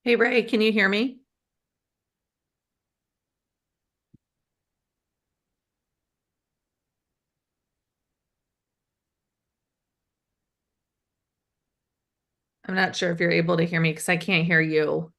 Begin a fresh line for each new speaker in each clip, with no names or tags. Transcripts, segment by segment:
Hey Ray, can you hear me? I'm not sure if you're able to hear me because I can't hear you.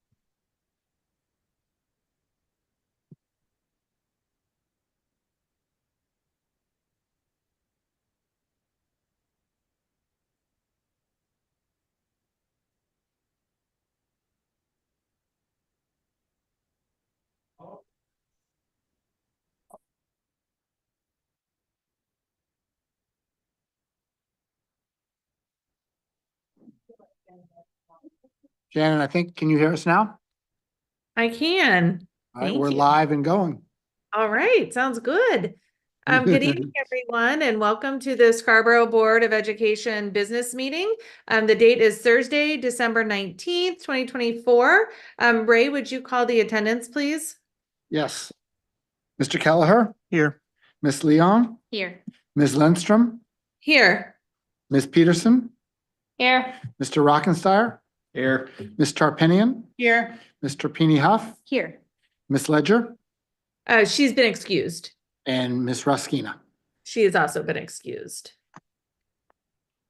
Shannon, I think, can you hear us now?
I can.
All right,
Thank
we're
you.
live and going.
All right, sounds good. Good evening, everyone, and welcome to the Scarborough Board of Education business meeting. The date is Thursday, December 19th, 2024. Ray, would you call the attendance, please?
Yes. Mr. Kelleher,
Here.
Miss Leon,
Here.
Ms. Lindstrom,
Here.
Ms. Peterson,
Here.
Mr. Rockenstein,
Here.
Ms. Tarpinian,
Here.
Mr. Peony Huff,
Here.
Ms. Ledger,
She's been excused.
and Ms. Ruskina.
She has also been excused.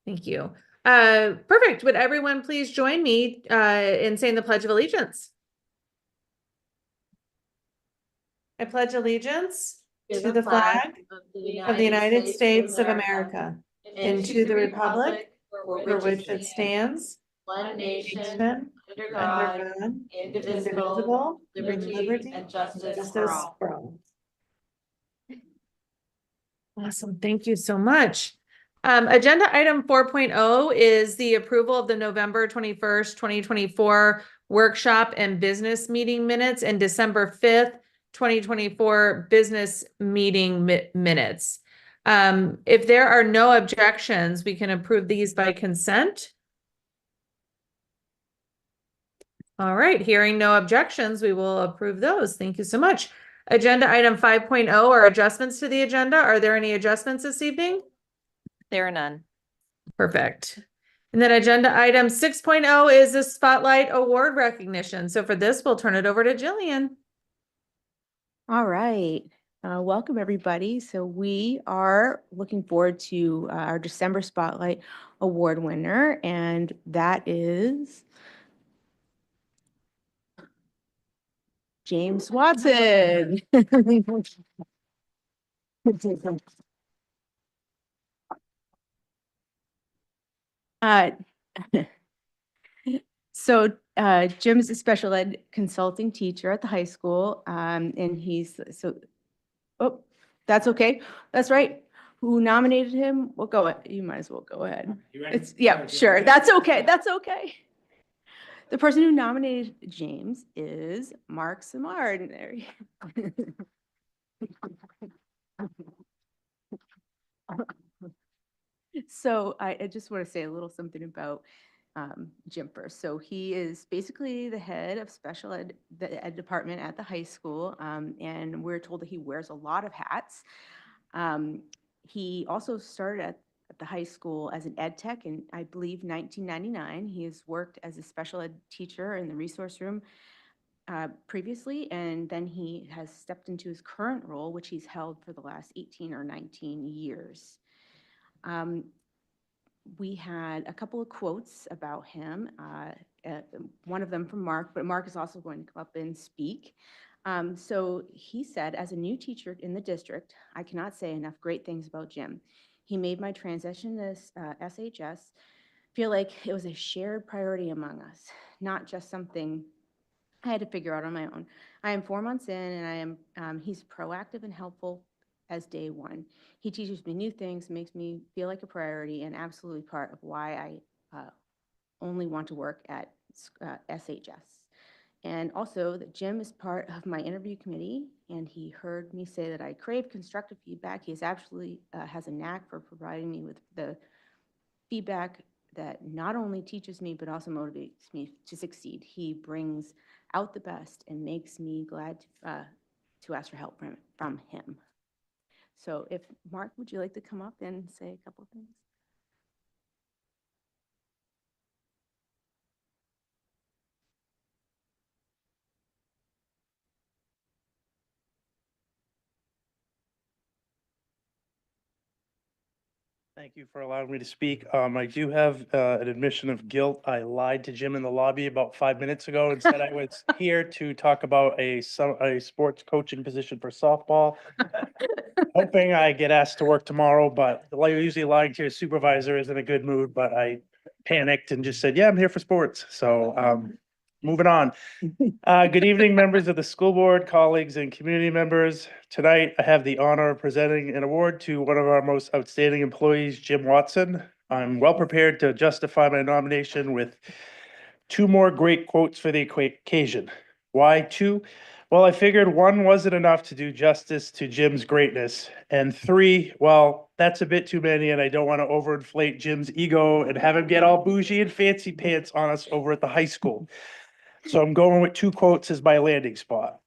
Thank you. Perfect. Would everyone please join me in saying the Pledge of Allegiance? I pledge allegiance to the flag of the United States of America and to the republic for which it stands,
one nation, under
under
God,
God,
indivisible,
with
liberty and justice for all.
for all. Awesome. Thank you so much. Agenda item 4.0 is the approval of the November 21st, 2024 workshop and business meeting minutes and December 5th, 2024 business meeting minutes. If there are no objections, we can approve these by consent. All right, hearing no objections, we will approve those. Thank you so much. Agenda item 5.0 are adjustments to the agenda. Are there any adjustments this evening?
There are none.
Perfect. And then agenda item 6.0 is the Spotlight Award recognition. So for this, we'll turn it over to Jillian.
All right. Welcome, everybody. So we are looking forward to our December Spotlight Award winner, and that is James Watson. Uh, So Jim is a special ed consulting teacher at the high school, and oh, that's okay. That's right. Who nominated him? We'll go. You might as well go ahead. Yeah, sure. That's okay. That's okay. The person who nominated James is Mark Simard. There he So I just want to say a little something about Jim first. So he is basically the head of special ed, the ed department at the high school, and we're told that he wears a lot of hats. He also started at the high school as an ed tech in, I believe, 1999. He has worked as a special ed teacher in the resource room previously, and then he has stepped into his current role, which he's held for the last 18 or 19 years. We had a couple of quotes about him, one of them from Mark, but Mark is also going to come up and speak. So he said, as a new teacher in the district, I cannot say enough great things about Jim. He made my transition to SHS feel like it was a shared priority among us, not just something I had to figure out on my own. I am 4 months in, and he's proactive and helpful as day one. He teaches me new things, makes me feel like a priority, and absolutely part of why I only want to work at SHS. And also that Jim is part of my interview committee, and he heard me say that I crave constructive feedback. He is absolutely has a knack for providing me with the feedback that not only teaches me, but also motivates me to succeed. He brings out the best and makes me glad to ask for help from him. So if Mark, would you like to come up and say a couple of things?
Thank you for allowing me to speak. I do have an admission of guilt. I lied to Jim in the lobby about 5 minutes ago and said I was here to talk about a sports coaching position for softball. Hoping I get asked to work tomorrow, but usually lying to your supervisor isn't a good mood, but I panicked and just said, yeah, I'm here for sports. So moving on. Good evening, members of the school board, colleagues, and community members. Tonight, I have the honor of presenting an award to one of our most outstanding employees, Jim Watson. I'm well prepared to justify my nomination with two more great quotes for the occasion. Why two? Well, I figured one wasn't enough to do justice to Jim's greatness, and three, well, that's a bit too many, and I don't want to overinflate Jim's ego and have him get all bougie and fancy pants on us over at the high school. So I'm going with two quotes as my landing spot.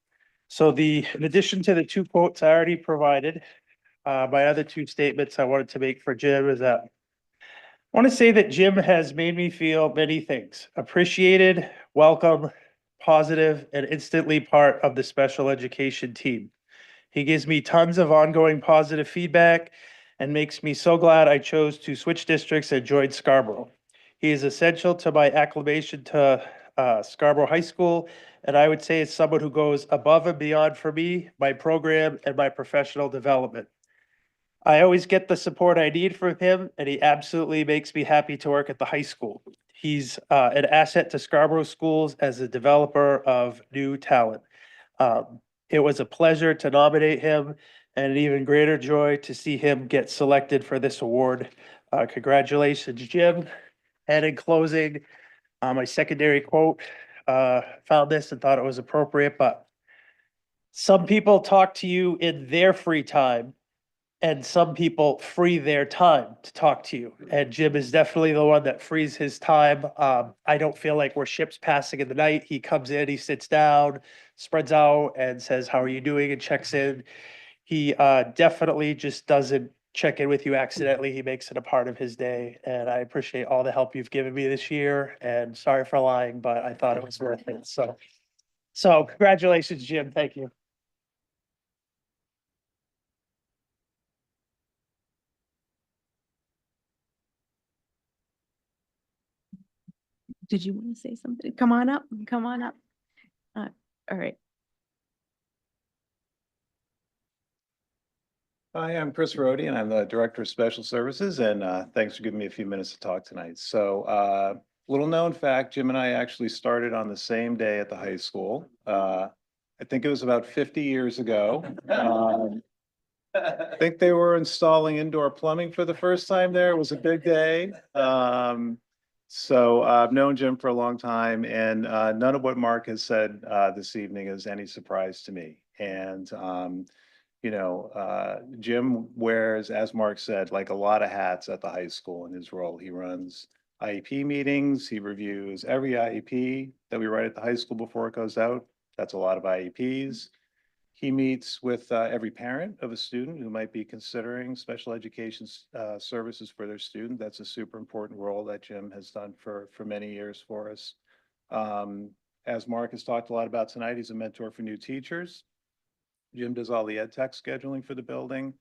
So in addition to the two quotes I already provided, my other two statements I wanted to make for Jim is that I want to say that Jim has made me feel many things: appreciated, welcome, positive, and instantly part of the special education team. He gives me tons of ongoing positive feedback and makes me so glad I chose to switch districts and join Scarborough. He is essential to my acclimation to Scarborough High School, and I would say it's someone who goes above and beyond for me, my program, and my professional development. I always get the support I need from him, and he absolutely makes me happy to work at the high school. He's an asset to Scarborough Schools as a developer of new talent. It was a pleasure to nominate him and an even greater joy to see him get selected for this award. Congratulations, Jim. And in closing, my secondary quote, found this and thought it was appropriate, but some people talk to you in their free time and some people free their time to talk to you. And Jim is definitely the one that frees his time. I don't feel like we're ships passing in the night. He comes in, he sits down, spreads out and says, how are you doing? And checks in. He definitely just doesn't check in with you accidentally. He makes it a part of his day. And I appreciate all the help you've given me this year. And sorry for lying, but I thought it was worth it. So congratulations, Jim. Thank you.
Did you want to say something? Come on up, come on up. All right.
Hi, I'm Chris Rhodey, and I'm the Director of Special Services, and thanks for giving me a few minutes to talk tonight. So, little known fact, Jim and I actually started on the same day at the high school. I think it was about 50 years ago. I think they were installing indoor plumbing for the first time there. It was a big day. So I've known Jim for a long time, and none of what Mark has said this evening is any surprise to me. And Jim wears, as Mark said, like a lot of hats at the high school in his role. He runs IEP meetings. He reviews every IEP that we write at the high school before it goes out. That's a lot of IEPs. He meets with every parent of a student who might be considering special education services for their student. That's a super important role that Jim has done for many years for us. As Mark has talked a lot about tonight, he's a mentor for new teachers. Jim does all the ed tech scheduling for the building.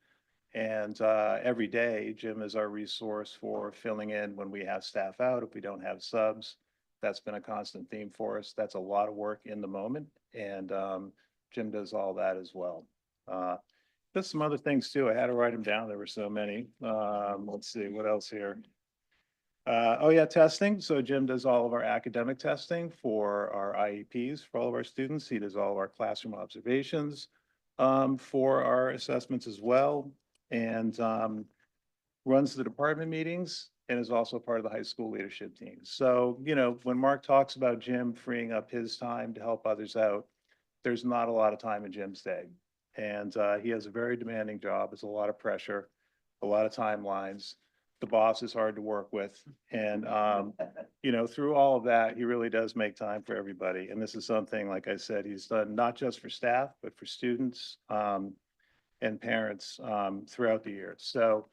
And every day, Jim is our resource for filling in when we have staff out, if we don't have subs. That's been a constant theme for us. That's a lot of work in the moment. And Jim does all that as well. There's some other things too. I had to write them down. There were so many. Let's see, what else here? Oh yeah, testing. So Jim does all of our academic testing for our IEPs for all of our students. He does all of our classroom observations for our assessments as well, and runs the department meetings and is also part of the high school leadership team. So, when Mark talks about Jim freeing up his time to help others out, there's not a lot of time in Jim's day. And he has a very demanding job. It's a lot of pressure, a lot of timelines. The boss is hard to work with. And, through all of that, he really does make time for everybody. And this is something, like I said, he's done not just for staff, but for students and parents throughout the years. So,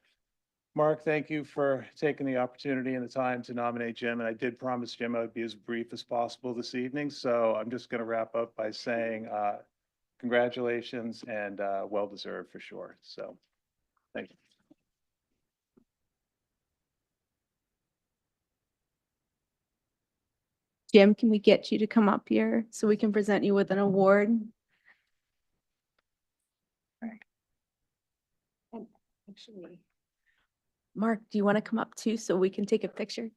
Mark, thank you for taking the opportunity and the time to nominate Jim. And I did promise Jim I would be as brief as possible this evening. So I'm just going to wrap up by saying congratulations and well-deserved for sure. So thank you.
Jim, can we get you to come up here so we can present you with an award? And actually, Mark, do you want to come up too so we can take a picture?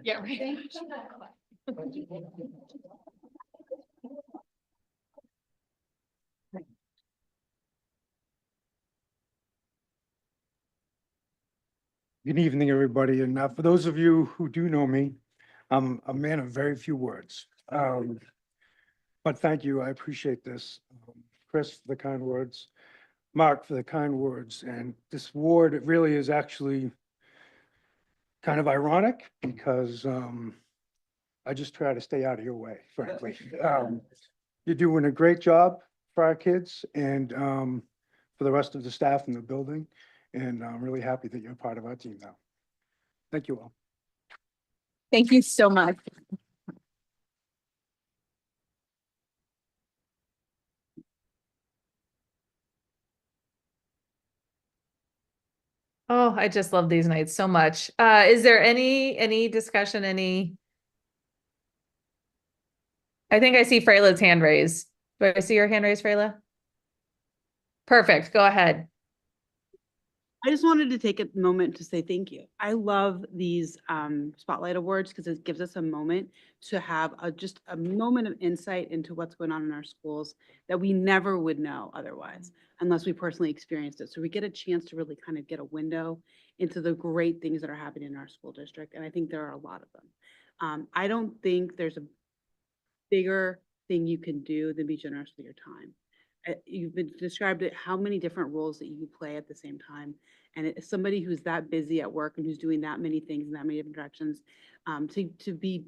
Yeah, right.
Good evening, everybody. And for those of you who do know me, I'm a man of very few words. But thank you. I appreciate this. Chris, for the kind words, Mark, for the kind words. And this award, it really is actually kind of ironic because I just try to stay out of your way, frankly. You're doing a great job for our kids and for the rest of the staff in the building. And I'm really happy that you're part of our team now. Thank you all.
Thank you so much.
Oh, I just love these nights so much. Is there any discussion, I think I see Freyla's hand raised. Do I see your hand raised, Freyla? Perfect. Go ahead.
I just wanted to take a moment to say thank you. I love these Spotlight Awards because it gives us a moment to have just a moment of insight into what's going on in our schools that we never would know otherwise, unless we personally experienced it. So we get a chance to really kind of get a window into the great things that are happening in our school district. And I think there are a lot of them. I don't think there's a bigger thing you can do than be generous with your time. You've been described it, how many different roles that you play at the same time. And as somebody who's that busy at work and who's doing that many things in that many different directions, to be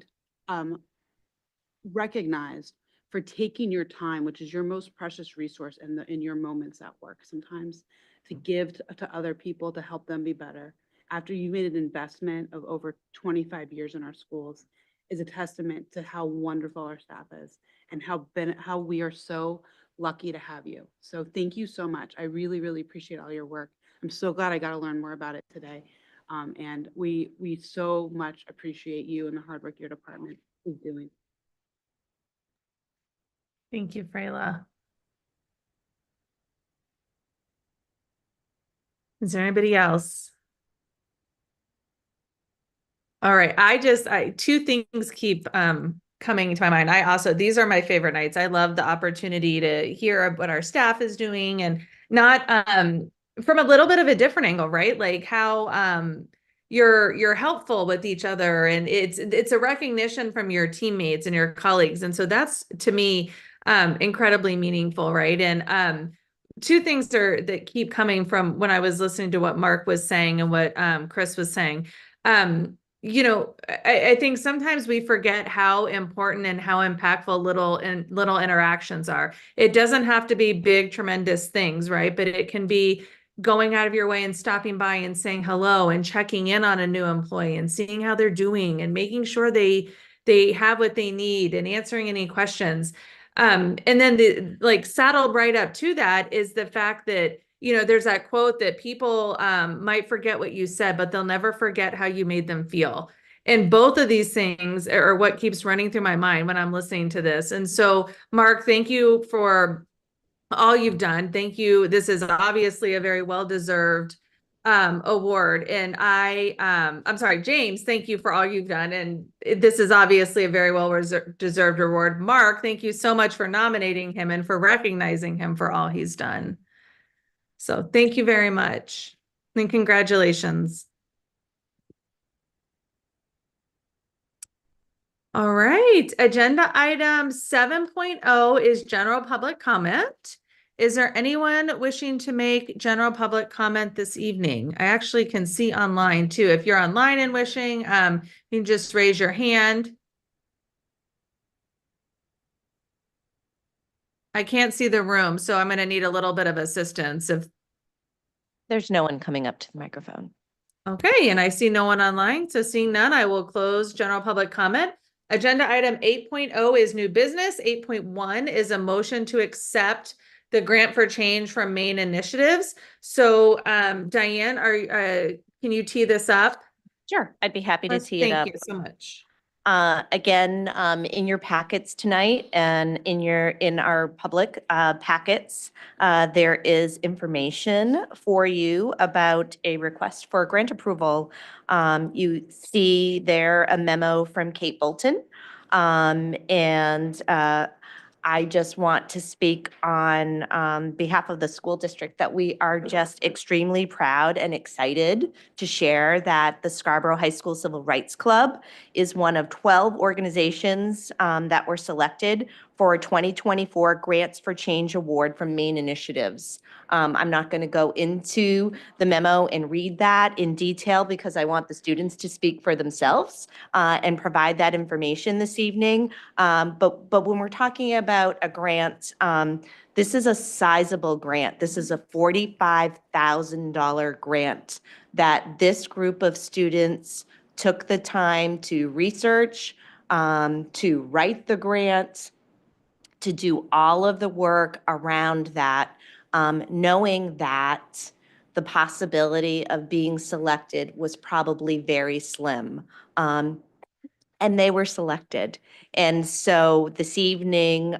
recognized for taking your time, which is your most precious resource in your moments at work sometimes, to give to other people to help them be better. After you made an investment of over 25 years in our schools, is a testament to how wonderful our staff is and how we are so lucky to have you. So thank you so much. I really, really appreciate all your work. I'm so glad I got to learn more about it today. And we so much appreciate you and the hard work your department is doing.
Thank you, Freyla. Is there anybody else? All right. Two things keep coming to my mind. These are my favorite nights. I love the opportunity to hear what our staff is doing and not from a little bit of a different angle, right? Like how you're helpful with each other, and it's a recognition from your teammates and your colleagues. And so that's, to me, incredibly meaningful, right? And two things that keep coming from when I was listening to what Mark was saying and what Chris was saying. I think sometimes we forget how important and how impactful little interactions are. It doesn't have to be big, tremendous things, right? But it can be going out of your way and stopping by and saying hello and checking in on a new employee and seeing how they're doing and making sure they have what they need and answering any questions. And then saddled right up to that is the fact that, there's that quote that people might forget what you said, but they'll never forget how you made them feel. And both of these things are what keeps running through my mind when I'm listening to this. And so, Mark, thank you for all you've done. Thank you. This is obviously a very well-deserved award. And I'm sorry, James, thank you for all you've done. And this is obviously a very well-deserved award. Mark, thank you so much for nominating him and for recognizing him for all he's done. So thank you very much and congratulations. All right, agenda item 7.0 is general public comment. Is there anyone wishing to make general public comment this evening? I actually can see online too. If you're online and wishing, you can just raise your hand. I can't see the room, so I'm going to need a little bit of assistance.
There's no one coming up to the microphone.
Okay, and I see no one online, so seeing none, I will close general public comment. Agenda item 8.0 is new business. 8.1 is a motion to accept the grant for change from Maine Initiatives. So Diane, can you tee this up?
Sure, I'd be happy to tee it up.
Thank you so much.
Again, in your packets tonight and in our public packets, there is information for you about a request for grant approval. You see there a memo from Kate Bolton. And I just want to speak on behalf of the school district that we are just extremely proud and excited to share that the Scarborough High School Civil Rights Club is one of 12 organizations that were selected for a 2024 Grants for Change Award from Maine Initiatives. I'm not going to go into the memo and read that in detail because I want the students to speak for themselves and provide that information this evening. But when we're talking about a grant, this is a sizable grant. This is a $45,000 grant that this group of students took the time to research, to write the grant, to do all of the work around that, knowing that the possibility of being selected was probably very slim. And they were selected. And so this evening,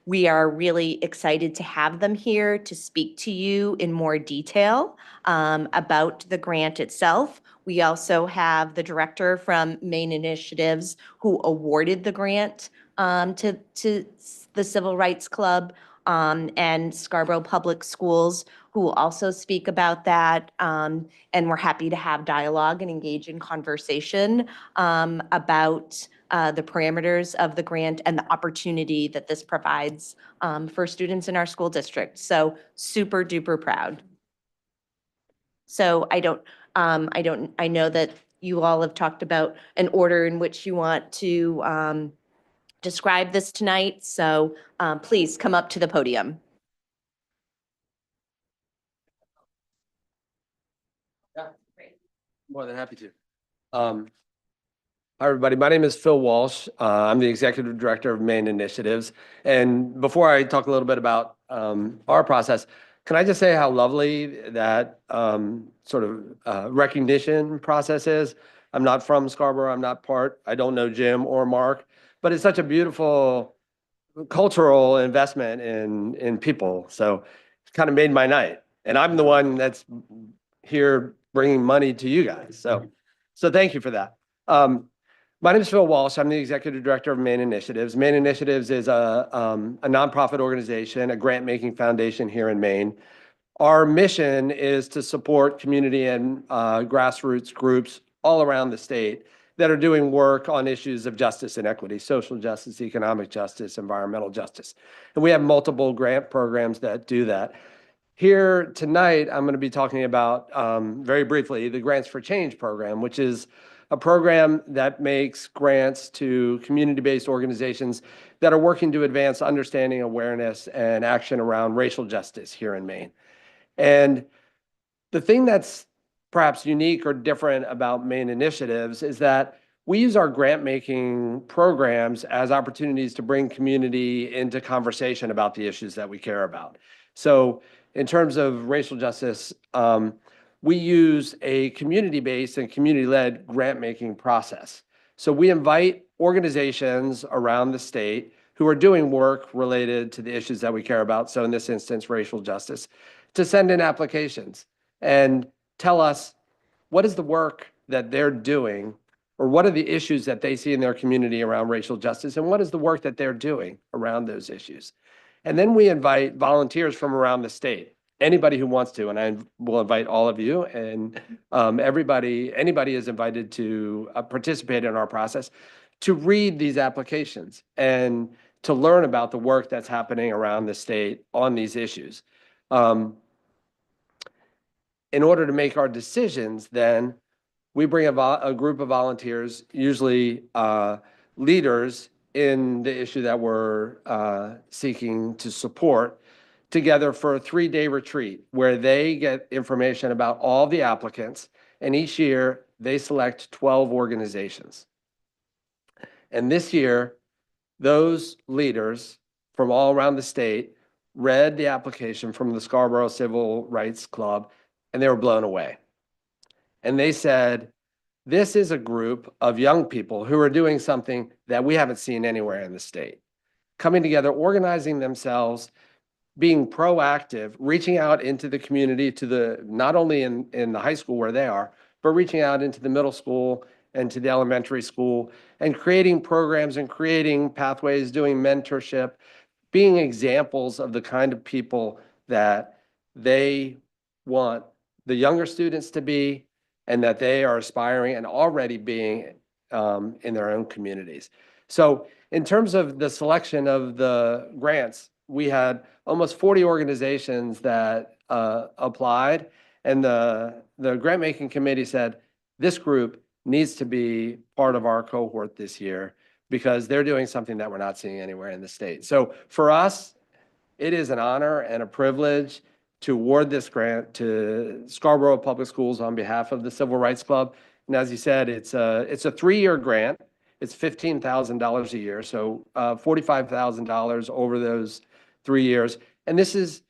we are really excited to have them here to speak to you in more detail about the grant itself. We also have the director from Maine Initiatives who awarded the grant to the Civil Rights Club and Scarborough Public Schools, who will also speak about that. And we're happy to have dialogue and engage in conversation about the parameters of the grant and the opportunity that this provides for students in our school district. So super duper proud. So I know that you all have talked about an order in which you want to describe this tonight. So please come up to the podium.
More than happy to. Hi, everybody. My name is Phil Walsh. I'm the Executive Director of Maine Initiatives. And before I talk a little bit about our process, can I just say how lovely that recognition process is? I'm not from Scarborough. I'm not part. I don't know Jim or Mark, but it's such a beautiful cultural investment in people. So it's kind of made my night. And I'm the one that's here bringing money to you guys. So thank you for that. My name is Phil Walsh. I'm the Executive Director of Maine Initiatives. Maine Initiatives is a nonprofit organization, a grant-making foundation here in Maine. Our mission is to support community and grassroots groups all around the state that are doing work on issues of justice and equity, social justice, economic justice, environmental justice. And we have multiple grant programs that do that. Here tonight, I'm going to be talking about, very briefly, the Grants for Change program, which is a program that makes grants to community-based organizations that are working to advance understanding, awareness, and action around racial justice here in Maine. And the thing that's perhaps unique or different about Maine Initiatives is that we use our grant-making programs as opportunities to bring community into conversation about the issues that we care about. So in terms of racial justice, we use a community-based and community-led grant-making process. So we invite organizations around the state who are doing work related to the issues that we care about, so in this instance, racial justice, to send in applications and tell us what is the work that they're doing, or what are the issues that they see in their community around racial justice, and what is the work that they're doing around those issues. And then we invite volunteers from around the state, anybody who wants to, and I will invite all of you, and anybody is invited to participate in our process, to read these applications and to learn about the work that's happening around the state on these issues. In order to make our decisions, then, we bring a group of volunteers, usually leaders in the issue that we're seeking to support, together for a 3-day retreat where they get information about all the applicants. And each year they select 12 organizations. And this year, those leaders from all around the state read the application from the Scarborough Civil Rights Club, and they were blown away. And they said, this is a group of young people who are doing something that we haven't seen anywhere in the state. Coming together, organizing themselves, being proactive, reaching out into the community to the, not only in the high school where they are, but reaching out into the middle school and to the elementary school and creating programs and creating pathways, doing mentorship, being examples of the kind of people that they want the younger students to be and that they are aspiring and already being in their own communities. So in terms of the selection of the grants, we had almost 40 organizations that applied, and the grant making committee said, this group needs to be part of our cohort this year because they're doing something that we're not seeing anywhere in the state. So for us, it is an honor and a privilege to award this grant to Scarborough Public Schools on behalf of the Civil Rights Club. And as you said, it's a 3-year grant. It's $15,000 a year, so $45,000 over those 3 years. And this is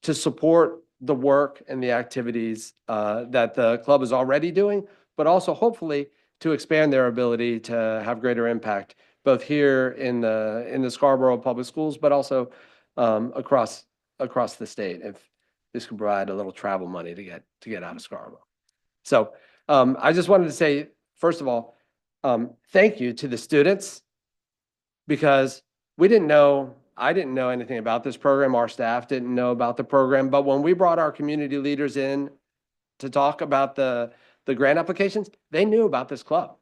to support the work and the activities that the club is already doing, but also hopefully to expand their ability to have greater impact, both here in the Scarborough Public Schools, but also across the state, if this could provide a little travel money to get out of Scarborough. So I just wanted to say, first of all, thank you to the students, because I didn't know anything about this program. Our staff didn't know about the program, but when we brought our community leaders in to talk about the grant applications, they knew about this club.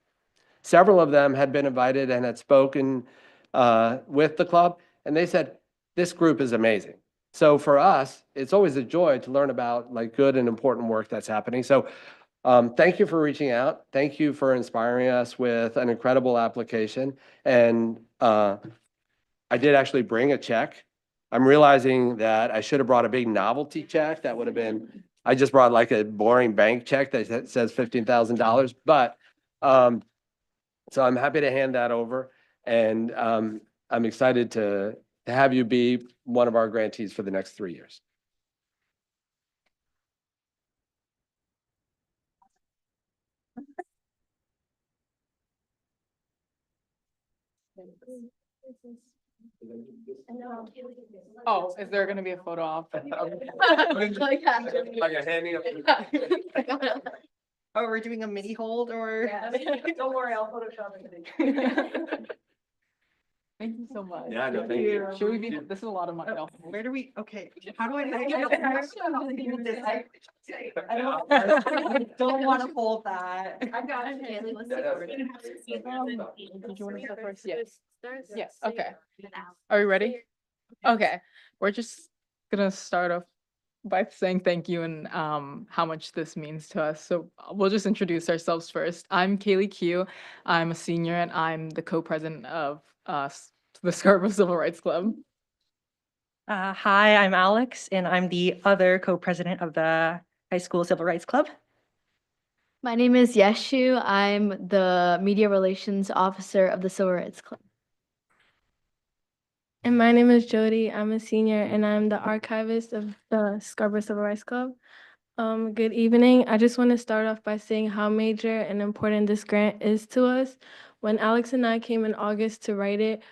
Several of them had been invited and had spoken with the club, and they said, this group is amazing. So for us, it's always a joy to learn about like good and important work that's happening. So thank you for reaching out. Thank you for inspiring us with an incredible application. And I did actually bring a check. I'm realizing that I should have brought a big novelty check. That would have been, I just brought like a boring bank check that says $15,000. But so I'm happy to hand that over. And I'm excited to have you be one of our grantees for the next 3 years.
Oh, is there gonna be a photo op?
Like a handing up.
Oh, we're doing a mini hold or?
Don't worry, I'll Photoshop it. Thank you so much.
Yeah, no, thank you.
Should we be, this is a lot of money.
Where do we, okay, how do I?
I
don't want to hold that.
I got it. Haley, let's see. Did you want to go first? Yes. Yes, okay. Are we ready? Okay, we're just gonna start off by saying thank you and how much this means to us. So we'll just introduce ourselves first. I'm Kaylee Q. I'm a senior and I'm the co-president of the Scarborough Civil Rights Club.
Hi, I'm Alex, and I'm the other co-president of the High School Civil Rights Club.
My name is Yeshu. I'm the Media Relations Officer of the Civil Rights Club.
And my name is Jody. I'm a senior, and I'm the archivist of the Scarborough Civil Rights Club. Good evening. I just want to start off by saying how major and important this grant is to us. When Alex and I came in August to write it,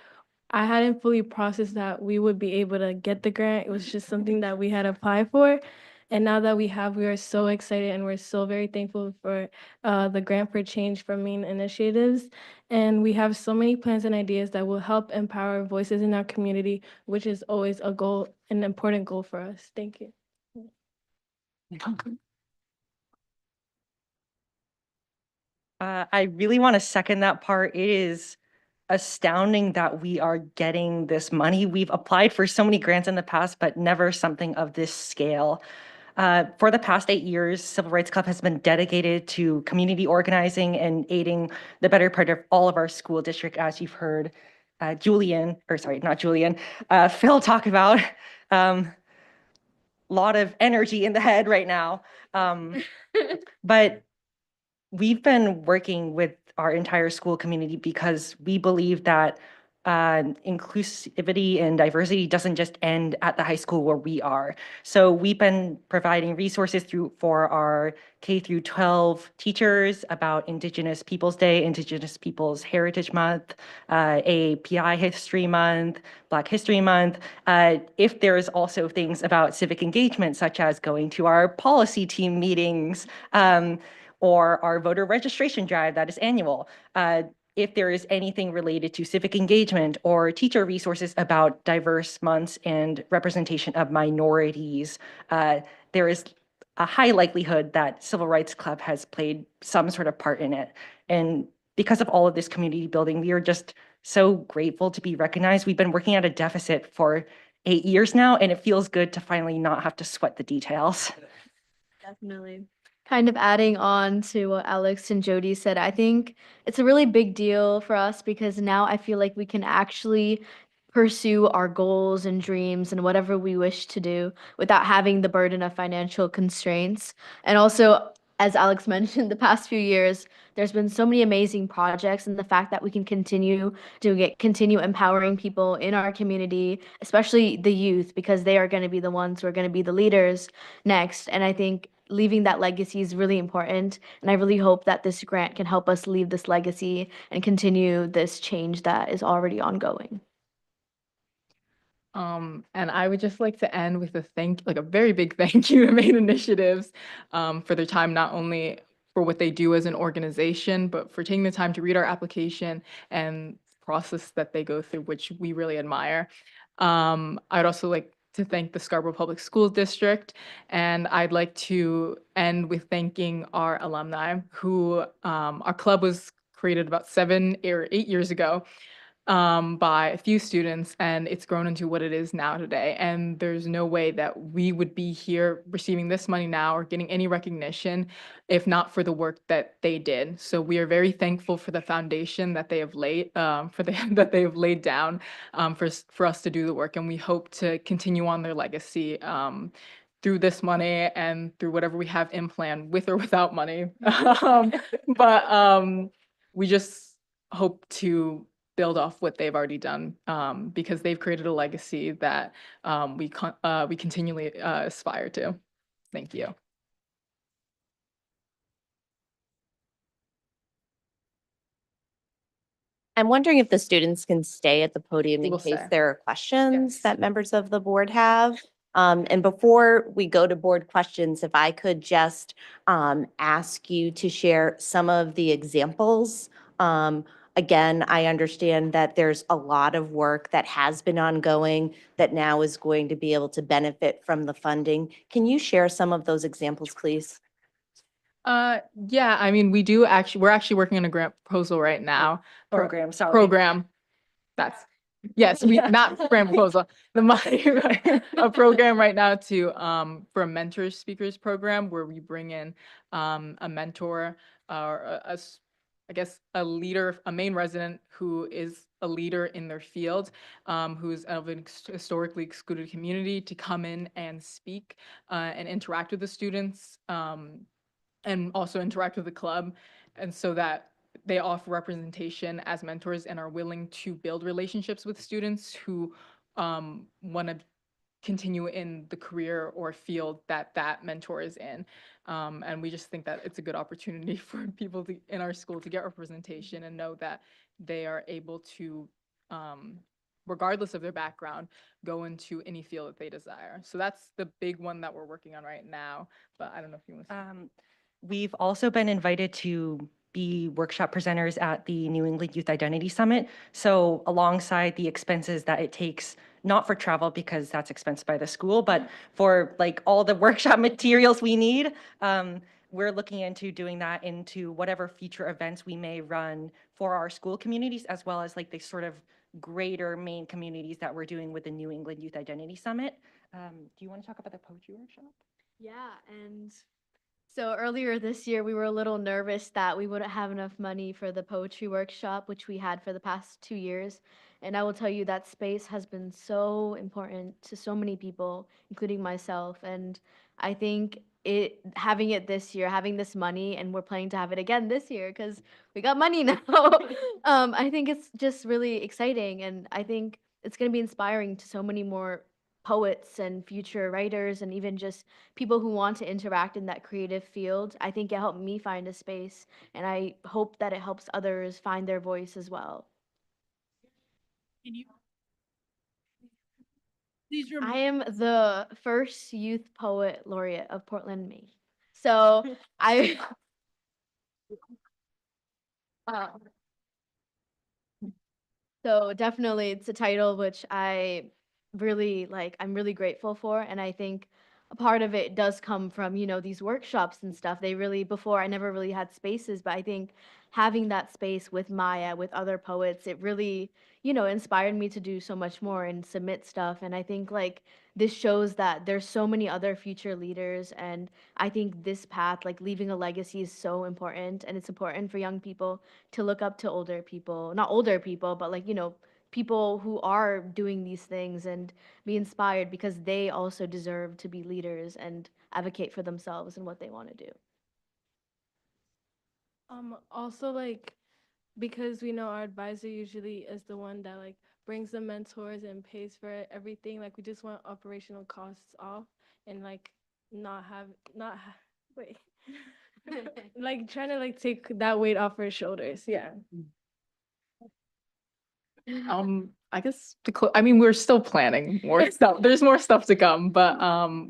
I hadn't fully processed that we would be able to get the grant. It was just something that we had applied for. And now that we have, we are so excited and we're so very thankful for the Grant for Change from Maine Initiatives. And we have so many plans and ideas that will help empower voices in our community, which is always a goal, an important goal for us. Thank you.
I really want to second that part. It is astounding that we are getting this money. We've applied for so many grants in the past, but never something of this scale. For the past 8 years, Civil Rights Club has been dedicated to community organizing and aiding the better part of all of our school district, as you've heard Phil talk about. lot of energy in the head right now. But we've been working with our entire school community because we believe that inclusivity and diversity doesn't just end at the high school where we are. So we've been providing resources for our K through 12 teachers about Indigenous Peoples Day, Indigenous Peoples Heritage Month, API History Month, Black History Month. If there's also things about civic engagement, such as going to our policy team meetings, or our voter registration drive that is annual. If there is anything related to civic engagement or teacher resources about diverse months and representation of minorities, there is a high likelihood that Civil Rights Club has played some sort of part in it. And because of all of this community building, we are just so grateful to be recognized. We've been working at a deficit for 8 years now, and it feels good to finally not have to sweat the details.
Definitely. Kind of adding on to what Alex and Jody said, I think it's a really big deal for us because now I feel like we can actually pursue our goals and dreams and whatever we wish to do without having the burden of financial constraints. And also, as Alex mentioned, the past few years, there's been so many amazing projects, and the fact that we can continue doing it, continue empowering people in our community, especially the youth, because they are going to be the ones who are going to be the leaders next. And I think leaving that legacy is really important. And I really hope that this grant can help us leave this legacy and continue this change that is already ongoing.
And I would just like to end with a very big thank you to Main Initiatives for their time, not only for what they do as an organization, but for taking the time to read our application and process that they go through, which we really admire. I'd also like to thank the Scarborough Public Schools District, and I'd like to end with thanking our alumni who, our club was created about 7 or 8 years ago by a few students, and it's grown into what it is now today. And there's no way that we would be here receiving this money now or getting any recognition if not for the work that they did. So we are very thankful for the foundation that they have laid that they have laid down for us to do the work, and we hope to continue on their legacy through this money and through whatever we have in plan, with or without money. But we just hope to build off what they've already done because they've created a legacy that we continually aspire to. Thank you.
I'm wondering if the students can stay at the podium in
We'll
case
stay.
there are questions
Yes.
that members of the board have. And before we go to board questions, if I could just ask you to share some of the examples. Again, I understand that there's a lot of work that has been ongoing that now is going to be able to benefit from the funding. Can you share some of those examples, please?
Yeah, I mean, we're actually working on a grant proposal right now.
Program, sorry.
Program. Yes, not grant proposal, the money, a program right now for a mentor speakers program where we bring in a mentor or I guess a leader, a Maine resident who is a leader in their field, who's of an historically excluded community, to come in and speak and interact with the students and also interact with the club, and so that they offer representation as mentors and are willing to build relationships with students who want to continue in the career or field that mentor is in. And we just think that it's a good opportunity for people in our school to get representation and know that they are able to, regardless of their background, go into any field that they desire. So that's the big one that we're working on right now. But I don't know if you want to.
We've also been invited to be workshop presenters at the New England Youth Identity Summit. So alongside the expenses that it takes, not for travel because that's expensed by the school, but for like all the workshop materials we need, we're looking into doing that into whatever future events we may run for our school communities, as well as like the sort of greater Maine communities that we're doing with the New England Youth Identity Summit. Do you want to talk about the poetry workshop?
Yeah, and So earlier this year, we were a little nervous that we wouldn't have enough money for the poetry workshop, which we had for the past 2 years. And I will tell you that space has been so important to so many people, including myself. And I think having it this year, having this money, and we're planning to have it again this year because we got money now. I think it's just really exciting, and I think it's going to be inspiring to so many more poets and future writers and even just people who want to interact in that creative field. I think it helped me find a space, and I hope that it helps others find their voice as well.
Can you please
I am the first youth poet laureate of Portland, Maine. So I so definitely it's a title which I really like, I'm really grateful for. And I think a part of it does come from, these workshops and stuff. They really, before I never really had spaces, but I think having that space with Maya, with other poets, it really, inspired me to do so much more and submit stuff. And I think like this shows that there's so many other future leaders. And I think this path, like leaving a legacy, is so important. And it's important for young people to look up to older people, not older people, but like, people who are doing these things and be inspired because they also deserve to be leaders and advocate for themselves and what they want to do.
Also, like, because we know our advisor usually is the one that like brings the mentors and pays for everything. Like, we just want operational costs off and like wait, like trying to like take that weight off our shoulders. Yeah.
I guess we're still planning more stuff. There's more stuff to come, but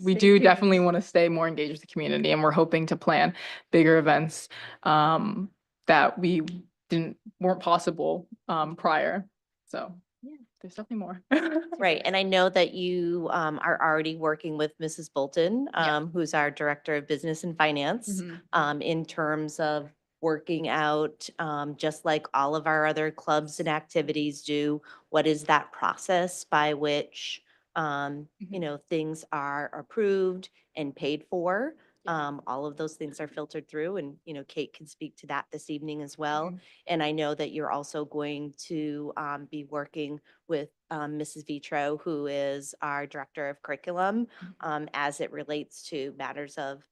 we
Stay
do
tuned.
definitely want to stay more engaged with the community, and we're hoping to plan bigger events that weren't possible prior. So yeah, there's definitely more.
Right, and I know that you are already working with Mrs. Bolton, who's our Director of Business and Finance,
Mhm.
in terms of working out, just like all of our other clubs and activities do, what is that process by which, things are approved and paid for? All of those things are filtered through, and, Kate can speak to that this evening as well. And I know that you're also going to be working with Mrs. Vitro, who is our Director of Curriculum, as it relates to matters of,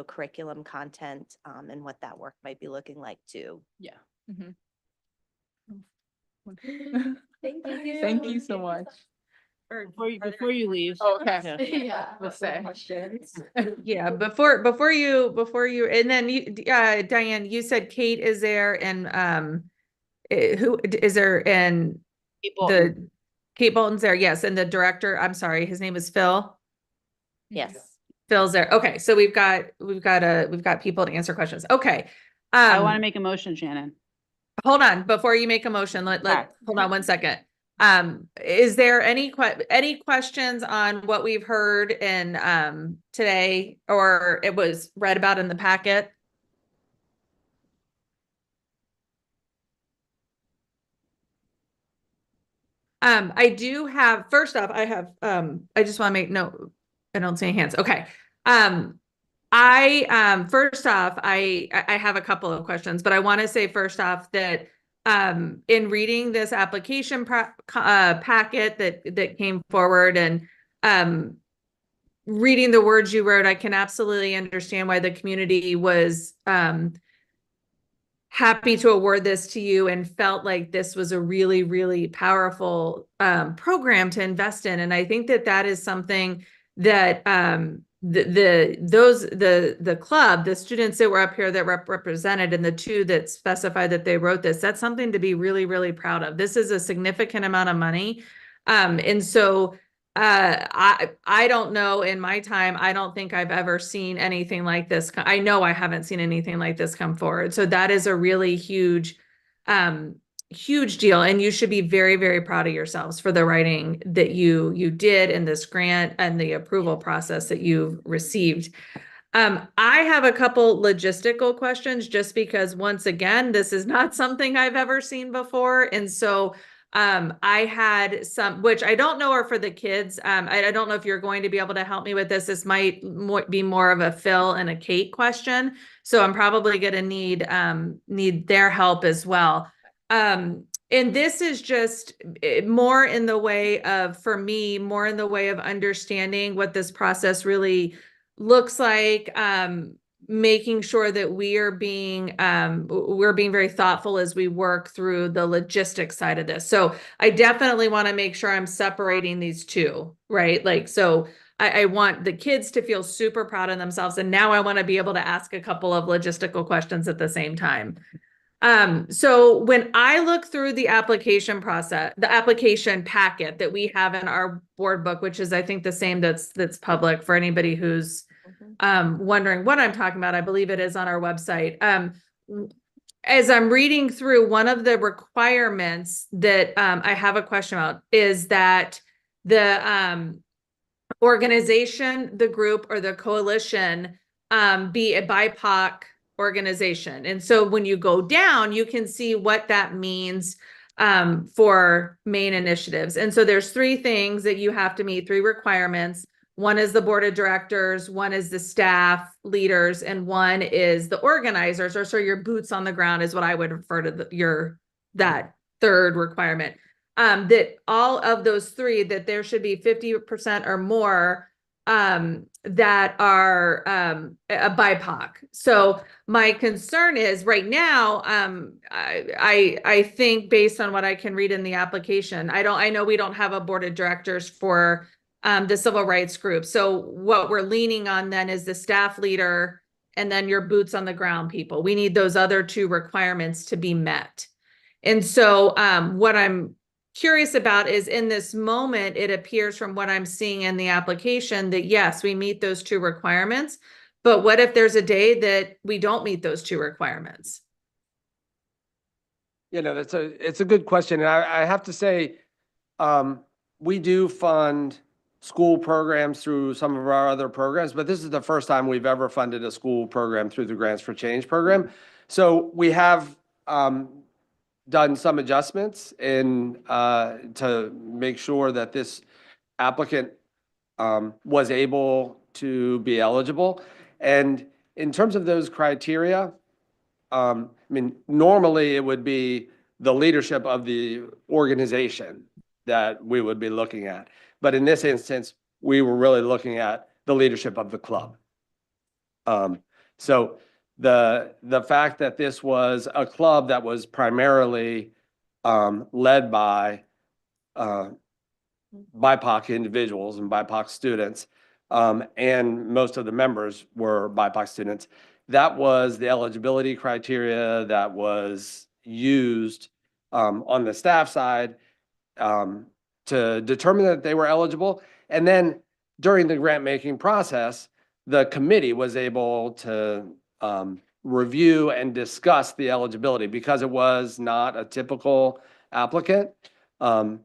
curriculum content, and what that work might be looking like too.
Yeah. Mhm.
Thank you.
Thank you so much.
before you leave.
Okay.
Yeah.
We'll say.
Yeah, before you, and then you, Diane, you said Kate is there, and who is there, and Kate Bolton's there, yes, and the director, I'm sorry, his name is Phil.
Yes.
Phil's there. Okay, so we've got people to answer questions. Okay.
I want to make a motion, Shannon.
Hold on, before you make a motion, hold on 1 second. Is there any questions on what we've heard in today, or it was read about in the packet? I do have, first off, I just want to make note, I don't see any hands. Okay. First off, I have a couple of questions, but I want to say first off that in reading this application packet that came forward, and reading the words you wrote, I can absolutely understand why the community was happy to award this to you and felt like this was a really, really powerful program to invest in. And I think that is something that the club, the students that were up here that represented, and the two that specified that they wrote this, that's something to be really, really proud of. This is a significant amount of money. And so I don't know, in my time, I don't think I've ever seen anything like this. I know I haven't seen anything like this come forward. So that is a really huge deal. And you should be very, very proud of yourselves for the writing that you did in this grant and the approval process that you've received. I have a couple logistical questions, just because once again, this is not something I've ever seen before. And so I had some, which I don't know are for the kids. I don't know if you're going to be able to help me with this. This might be more of a Phil and a Kate question. So I'm probably going to need their help as well. And this is just more in the way of, for me, more in the way of understanding what this process really looks like, making sure that we're being very thoughtful as we work through the logistics side of this. So I definitely want to make sure I'm separating these two, right? Like, so I want the kids to feel super proud of themselves. And now I want to be able to ask a couple of logistical questions at the same time. So when I look through the application process, the application packet that we have in our board book, which is, I think, the same that's public for anybody who's wondering what I'm talking about, I believe it is on our website. As I'm reading through, one of the requirements that I have a question about is that the organization, the group, or the coalition be a BIPOC organization. And so when you go down, you can see what that means for main initiatives. And so there's 3 things that you have to meet, 3 requirements. One is the board of directors, one is the staff leaders, and one is the organizers, or so your boots on the ground is what I would refer to that 3rd requirement. That all of those 3, that there should be 50% or more that are a BIPOC. So my concern is right now, I think based on what I can read in the application, I know we don't have a board of directors for the civil rights group. So what we're leaning on then is the staff leader and then your boots on the ground people. We need those other 2 requirements to be met. And so what I'm curious about is, in this moment, it appears from what I'm seeing in the application that yes, we meet those 2 requirements, but what if there's a day that we don't meet those 2 requirements?
You know, it's a good question. And I have to say, we do fund school programs through some of our other programs, but this is the first time we've ever funded a school program through the Grants for Change program. So we have done some adjustments to make sure that this applicant was able to be eligible. And in terms of those criteria, I mean, normally it would be the leadership of the organization that we would be looking at. But in this instance, we were really looking at the leadership of the club. So the fact that this was a club that was primarily led by BIPOC individuals and BIPOC students, and most of the members were BIPOC students, that was the eligibility criteria that was used on the staff side to determine that they were eligible. And then during the grant making process, the committee was able to review and discuss the eligibility because it was not a typical applicant. I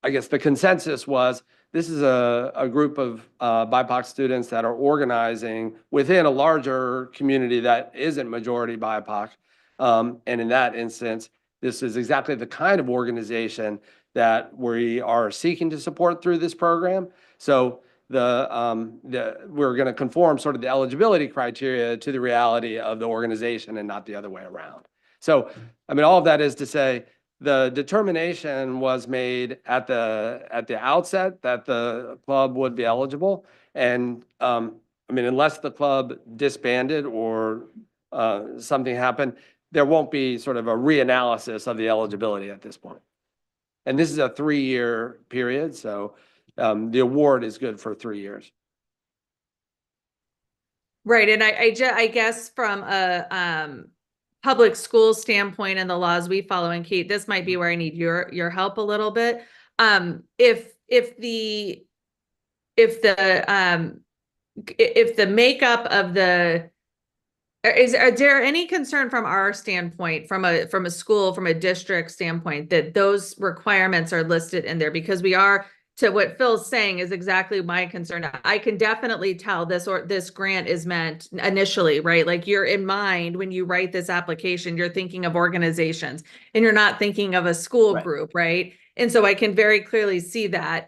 guess the consensus was this is a group of BIPOC students that are organizing within a larger community that isn't majority BIPOC. And in that instance, this is exactly the kind of organization that we are seeking to support through this program. So we're going to conform sort of the eligibility criteria to the reality of the organization and not the other way around. So, I mean, all of that is to say the determination was made at the outset that the club would be eligible. And I mean, unless the club disbanded or something happened, there won't be sort of a reanalysis of the eligibility at this point. And this is a 3-year period, so the award is good for 3 years.
Right, and I guess from a public school standpoint and the laws we follow, and Kate, this might be where I need your help a little bit. If the makeup of the are there any concern from our standpoint, from a school, from a district standpoint, that those requirements are listed in there? Because we are to what Phil's saying is exactly my concern. I can definitely tell this grant is meant initially, right? Like you're in mind when you write this application, you're thinking of organizations and you're not thinking of a school
Right.
group, right? And so I can very clearly see that.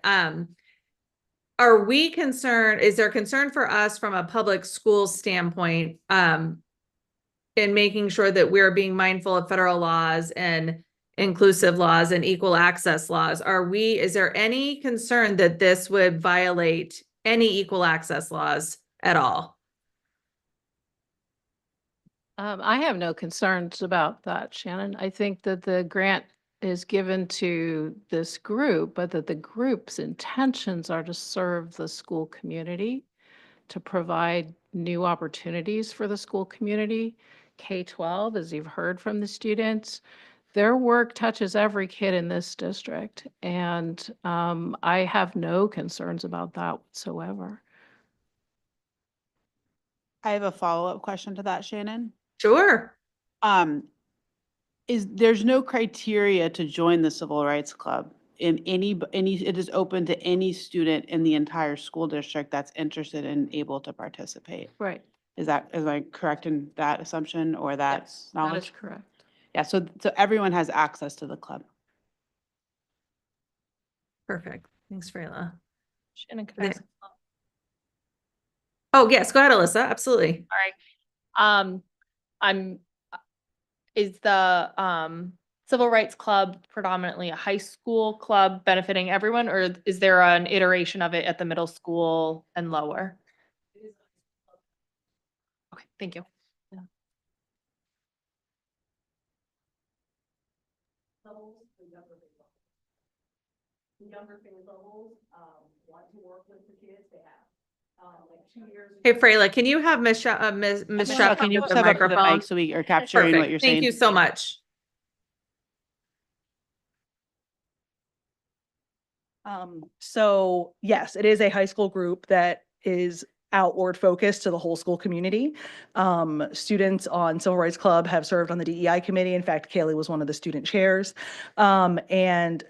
Are we concerned, is there concern for us from a public school standpoint, in making sure that we're being mindful of federal laws and inclusive laws and equal access laws? Is there any concern that this would violate any equal access laws at all?
I have no concerns about that, Shannon. I think that the grant is given to this group, but that the group's intentions are to serve the school community, to provide new opportunities for the school community. K-12, as you've heard from the students, their work touches every kid in this district. And I have no concerns about that whatsoever.
I have a follow-up question to that, Shannon.
Sure.
There's no criteria to join the Civil Rights Club in it is open to any student in the entire school district that's interested and able to participate.
Right.
Is I correct in that assumption or that
Yes,
knowledge?
that is correct.
Yeah, so everyone has access to the club.
Perfect. Thanks, Frayla.
Shannon, could I
Okay.
ask?
Oh, yes, go ahead, Alyssa. Absolutely.
All right. Is the Civil Rights Club predominantly a high school club benefiting everyone, or is there an iteration of it at the middle school and lower? Okay, thank you.
Hey, Frayla, can you have Miss Shaw, Miss Shaw,
Can you
the
step up to the
microphone?
mic so we are capturing what
Perfect.
you're saying?
Thank you so much.
So yes, it is a high school group that is outward focused to the whole school community. Students on Civil Rights Club have served on the DEI committee. In fact, Kaylee was one of the student chairs, and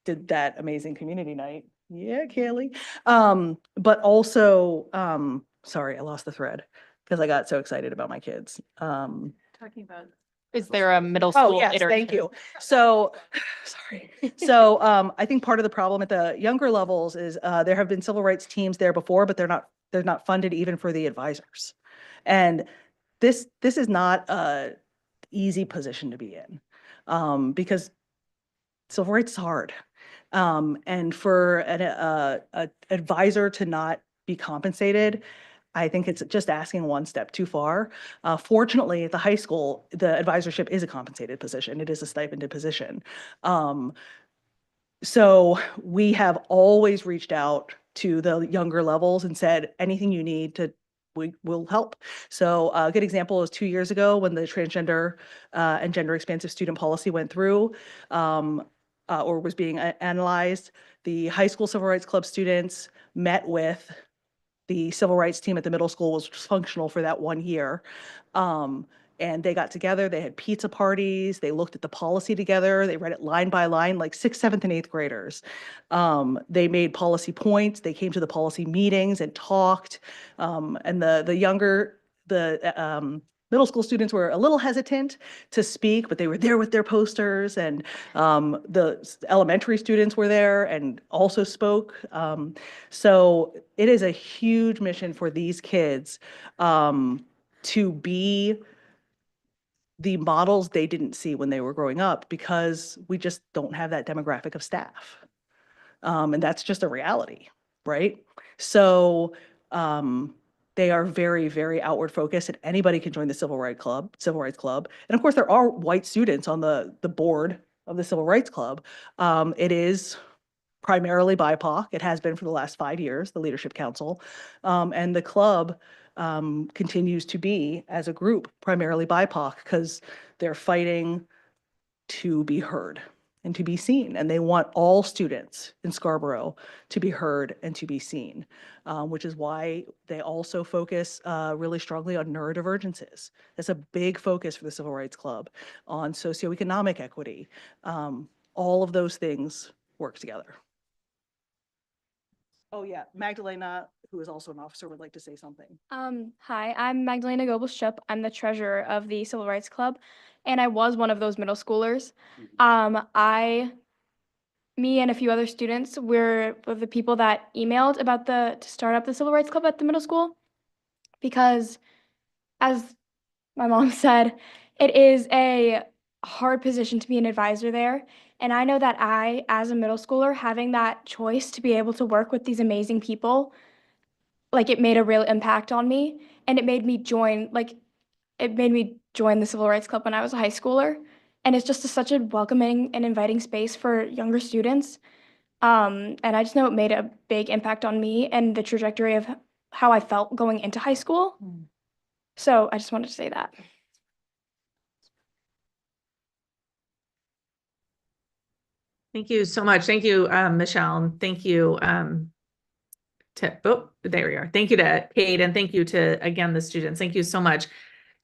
did that amazing community night. Yeah, Kaylee. But also, sorry, I lost the thread because I got so excited about my kids.
Talking about. Is there a middle
Oh,
school
yes,
iteration?
thank you. So, sorry. So, I think part of the problem at the younger levels is, there have been civil rights teams there before, but they're not funded even for the advisors. And this is not a easy position to be in, because civil rights is hard. And for an advisor to not be compensated, I think it's just asking one step too far. Fortunately, at the high school, the advisorship is a compensated position. It is a stipended position. So we have always reached out to the younger levels and said, anything you need we will help. So a good example is 2 years ago when the transgender and gender expansive student policy went through, or was being analyzed. The high school Civil Rights Club students met with the civil rights team at the middle school, was functional for that 1 year. And they got together, they had pizza parties, they looked at the policy together, they read it line by line, like 6th, 7th, and 8th graders. They made policy points, they came to the policy meetings and talked. And the middle school students were a little hesitant to speak, but they were there with their posters, and the elementary students were there and also spoke. So it is a huge mission for these kids to be the models they didn't see when they were growing up, because we just don't have that demographic of staff. And that's just a reality, right? So they are very, very outward focused, and anybody can join the Civil Rights Club. And of course, there are white students on the board of the Civil Rights Club. It is primarily BIPOC. It has been for the last 5 years, the Leadership Council. And the club continues to be, as a group, primarily BIPOC, because they're fighting to be heard and to be seen. And they want all students in Scarborough to be heard and to be seen, which is why they also focus really strongly on neurodivergences. That's a big focus for the Civil Rights Club, on socioeconomic equity. All of those things work together. Oh, yeah, Magdalena, who is also an officer, would like to say something.
Hi, I'm Magdalena Goebel-Schupp. I'm the treasurer of the Civil Rights Club, and I was one of those middle schoolers. Me and a few other students were the people that emailed about to start up the Civil Rights Club at the middle school, because as my mom said, it is a hard position to be an advisor there. And I know that I, as a middle schooler, having that choice to be able to work with these amazing people, like it made a real impact on me. And it made me join the Civil Rights Club when I was a high schooler. And it's just such a welcoming and inviting space for younger students. And I just know it made a big impact on me and the trajectory of how I felt going into high school. So I just wanted to say that.
Thank you so much. Thank you, Michelle. And thank you, there we are. Thank you to Kate, and thank you to, again, the students. Thank you so much.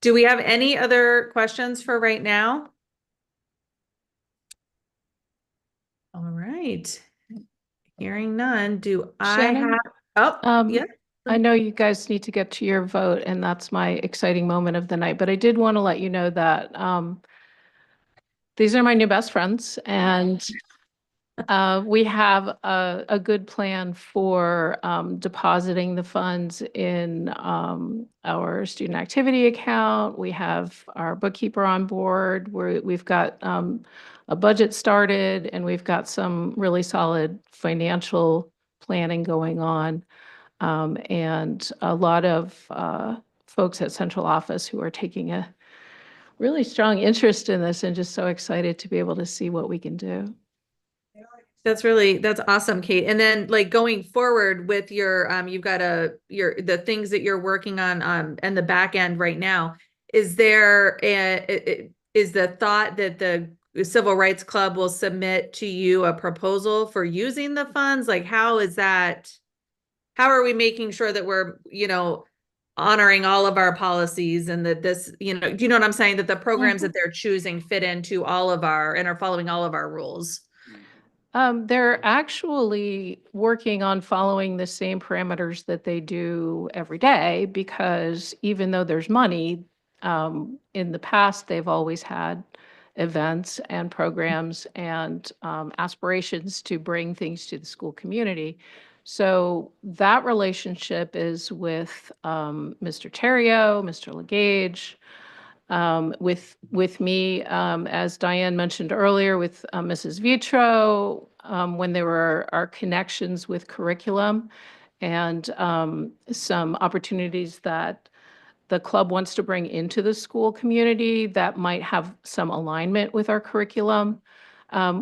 Do we have any other questions for right now? All right. Hearing none, do I
Shannon?
have, oh, yeah.
I know you guys need to get to your vote, and that's my exciting moment of the night, but I did want to let you know that these are my new best friends, and we have a good plan for depositing the funds in our student activity account. We have our bookkeeper on board. We've got a budget started, and we've got some really solid financial planning going on. And a lot of folks at central office who are taking a really strong interest in this and just so excited to be able to see what we can do.
That's awesome, Kate. And then like going forward with your, you've got the things that you're working on, and the back end right now, is there is the thought that the Civil Rights Club will submit to you a proposal for using the funds? Like, how are we making sure that we're, honoring all of our policies, and that this, do you know what I'm saying? That the programs that they're choosing fit into and are following all of our rules.
They're actually working on following the same parameters that they do every day, because even though there's money, in the past, they've always had events and programs and aspirations to bring things to the school community. So that relationship is with Mr. Terrio, Mr. Legage, with me, as Diane mentioned earlier, with Mrs. Vitro, when there were our connections with curriculum and some opportunities that the club wants to bring into the school community that might have some alignment with our curriculum.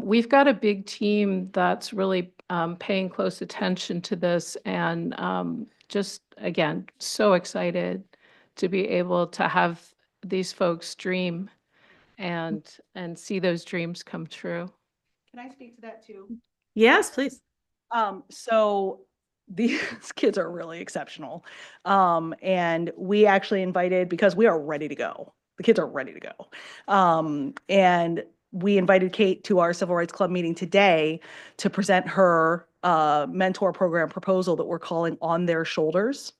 We've got a big team that's really paying close attention to this, and just, again, so excited to be able to have these folks dream and see those dreams come true.
Can I speak to that too?
Yes, please.
So these kids are really exceptional. And we actually invited, because we are ready to go. The kids are ready to go. And we invited Kate to our Civil Rights Club meeting today to present her mentor program proposal that we're calling On Their Shoulders.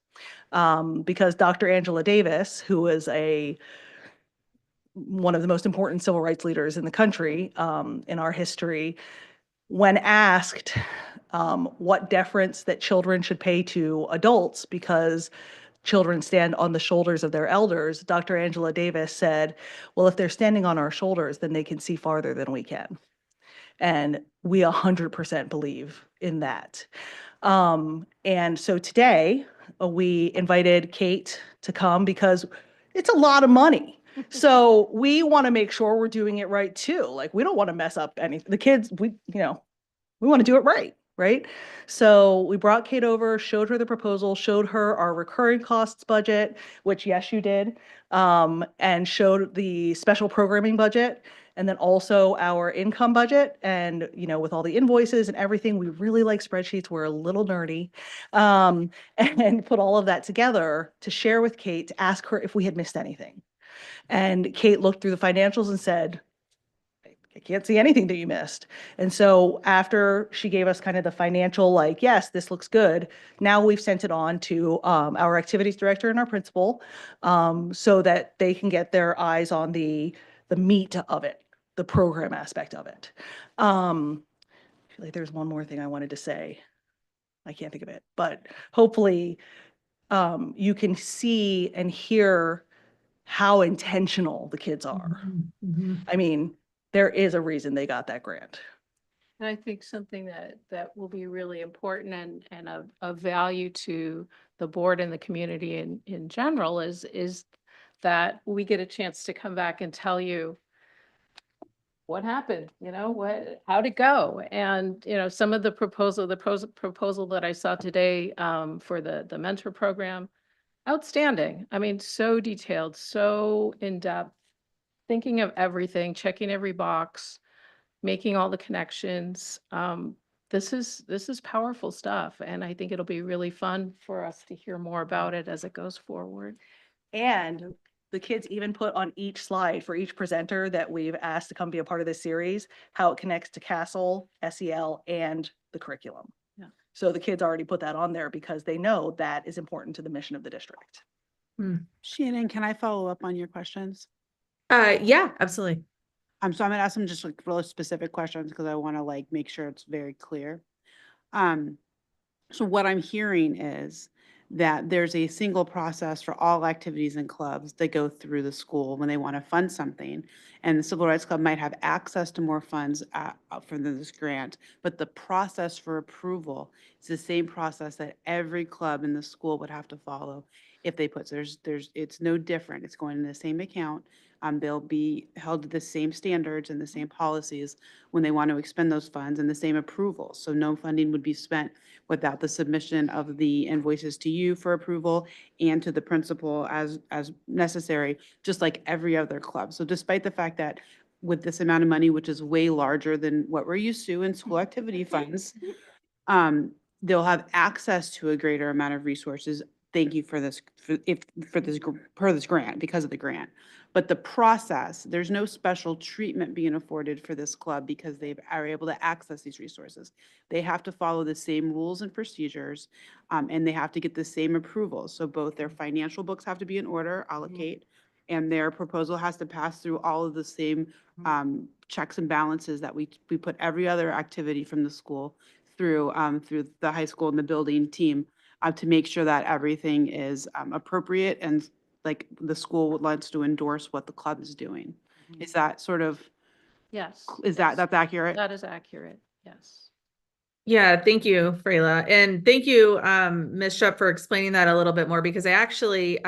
Because Dr. Angela Davis, who is one of the most important civil rights leaders in the country, in our history, when asked what deference that children should pay to adults because children stand on the shoulders of their elders, Dr. Angela Davis said, well, if they're standing on our shoulders, then they can see farther than we can. And we 100% believe in that. And so today we invited Kate to come because it's a lot of money. So we want to make sure we're doing it right too. Like, we don't want to mess up anything. The kids, we want to do it right. Right. So we brought Kate over, showed her the proposal, showed her our recurring costs budget, which, yes, you did, and showed the special programming budget, and then also our income budget. And, with all the invoices and everything, we really like spreadsheets. We're a little nerdy, and put all of that together to share with Kate, to ask her if we had missed anything. And Kate looked through the financials and said, I can't see anything that you missed. And so after she gave us kind of the financial, like, yes, this looks good, now we've sent it on to our activities director and our principal, so that they can get their eyes on the meat of it, the program aspect of it. I feel like there's one more thing I wanted to say. I can't think of it, but hopefully you can see and hear how intentional the kids are. I mean, there is a reason they got that grant.
And I think something that will be really important and of value to the board and the community in general is that we get a chance to come back and tell you what happened, how'd it go? And, some of the proposal that I saw today for the mentor program, outstanding. I mean, so detailed, so in-depth, thinking of everything, checking every box, making all the connections. This is powerful stuff. And I think it'll be really fun for us to hear more about it as it goes forward.
And the kids even put on each slide for each presenter that we've asked to come be a part of this series, how it connects to CASEL, SEL, and the curriculum.
Yeah.
So the kids already put that on there because they know that is important to the mission of the district.
Shannon, can I follow up on your questions?
Yeah, absolutely.
So I'm gonna ask them just like really specific questions because I want to like make sure it's very clear. So what I'm hearing is that there's a single process for all activities and clubs that go through the school when they want to fund something. And the Civil Rights Club might have access to more funds from this grant, but the process for approval is the same process that every club in the school would have to follow if they put, it's no different. It's going in the same account. They'll be held to the same standards and the same policies when they want to expend those funds and the same approvals. So no funding would be spent without the submission of the invoices to you for approval and to the principal as necessary, just like every other club. So despite the fact that with this amount of money, which is way larger than what we're used to in school activity funds, they'll have access to a greater amount of resources. Thank you for this, per this grant, because of the grant. But the process, there's no special treatment being afforded for this club because they are able to access these resources. They have to follow the same rules and procedures, and they have to get the same approvals. So both their financial books have to be in order, allocate, and their proposal has to pass through all of the same checks and balances that we put every other activity from the school through the high school and the building team to make sure that everything is appropriate and like the school wants to endorse what the club is doing. Is that sort of,
Yes.
that's accurate?
That is accurate, yes.
Yeah, thank you, Freyla. And thank you, Ms. Shupp, for explaining that a little bit more, because I actually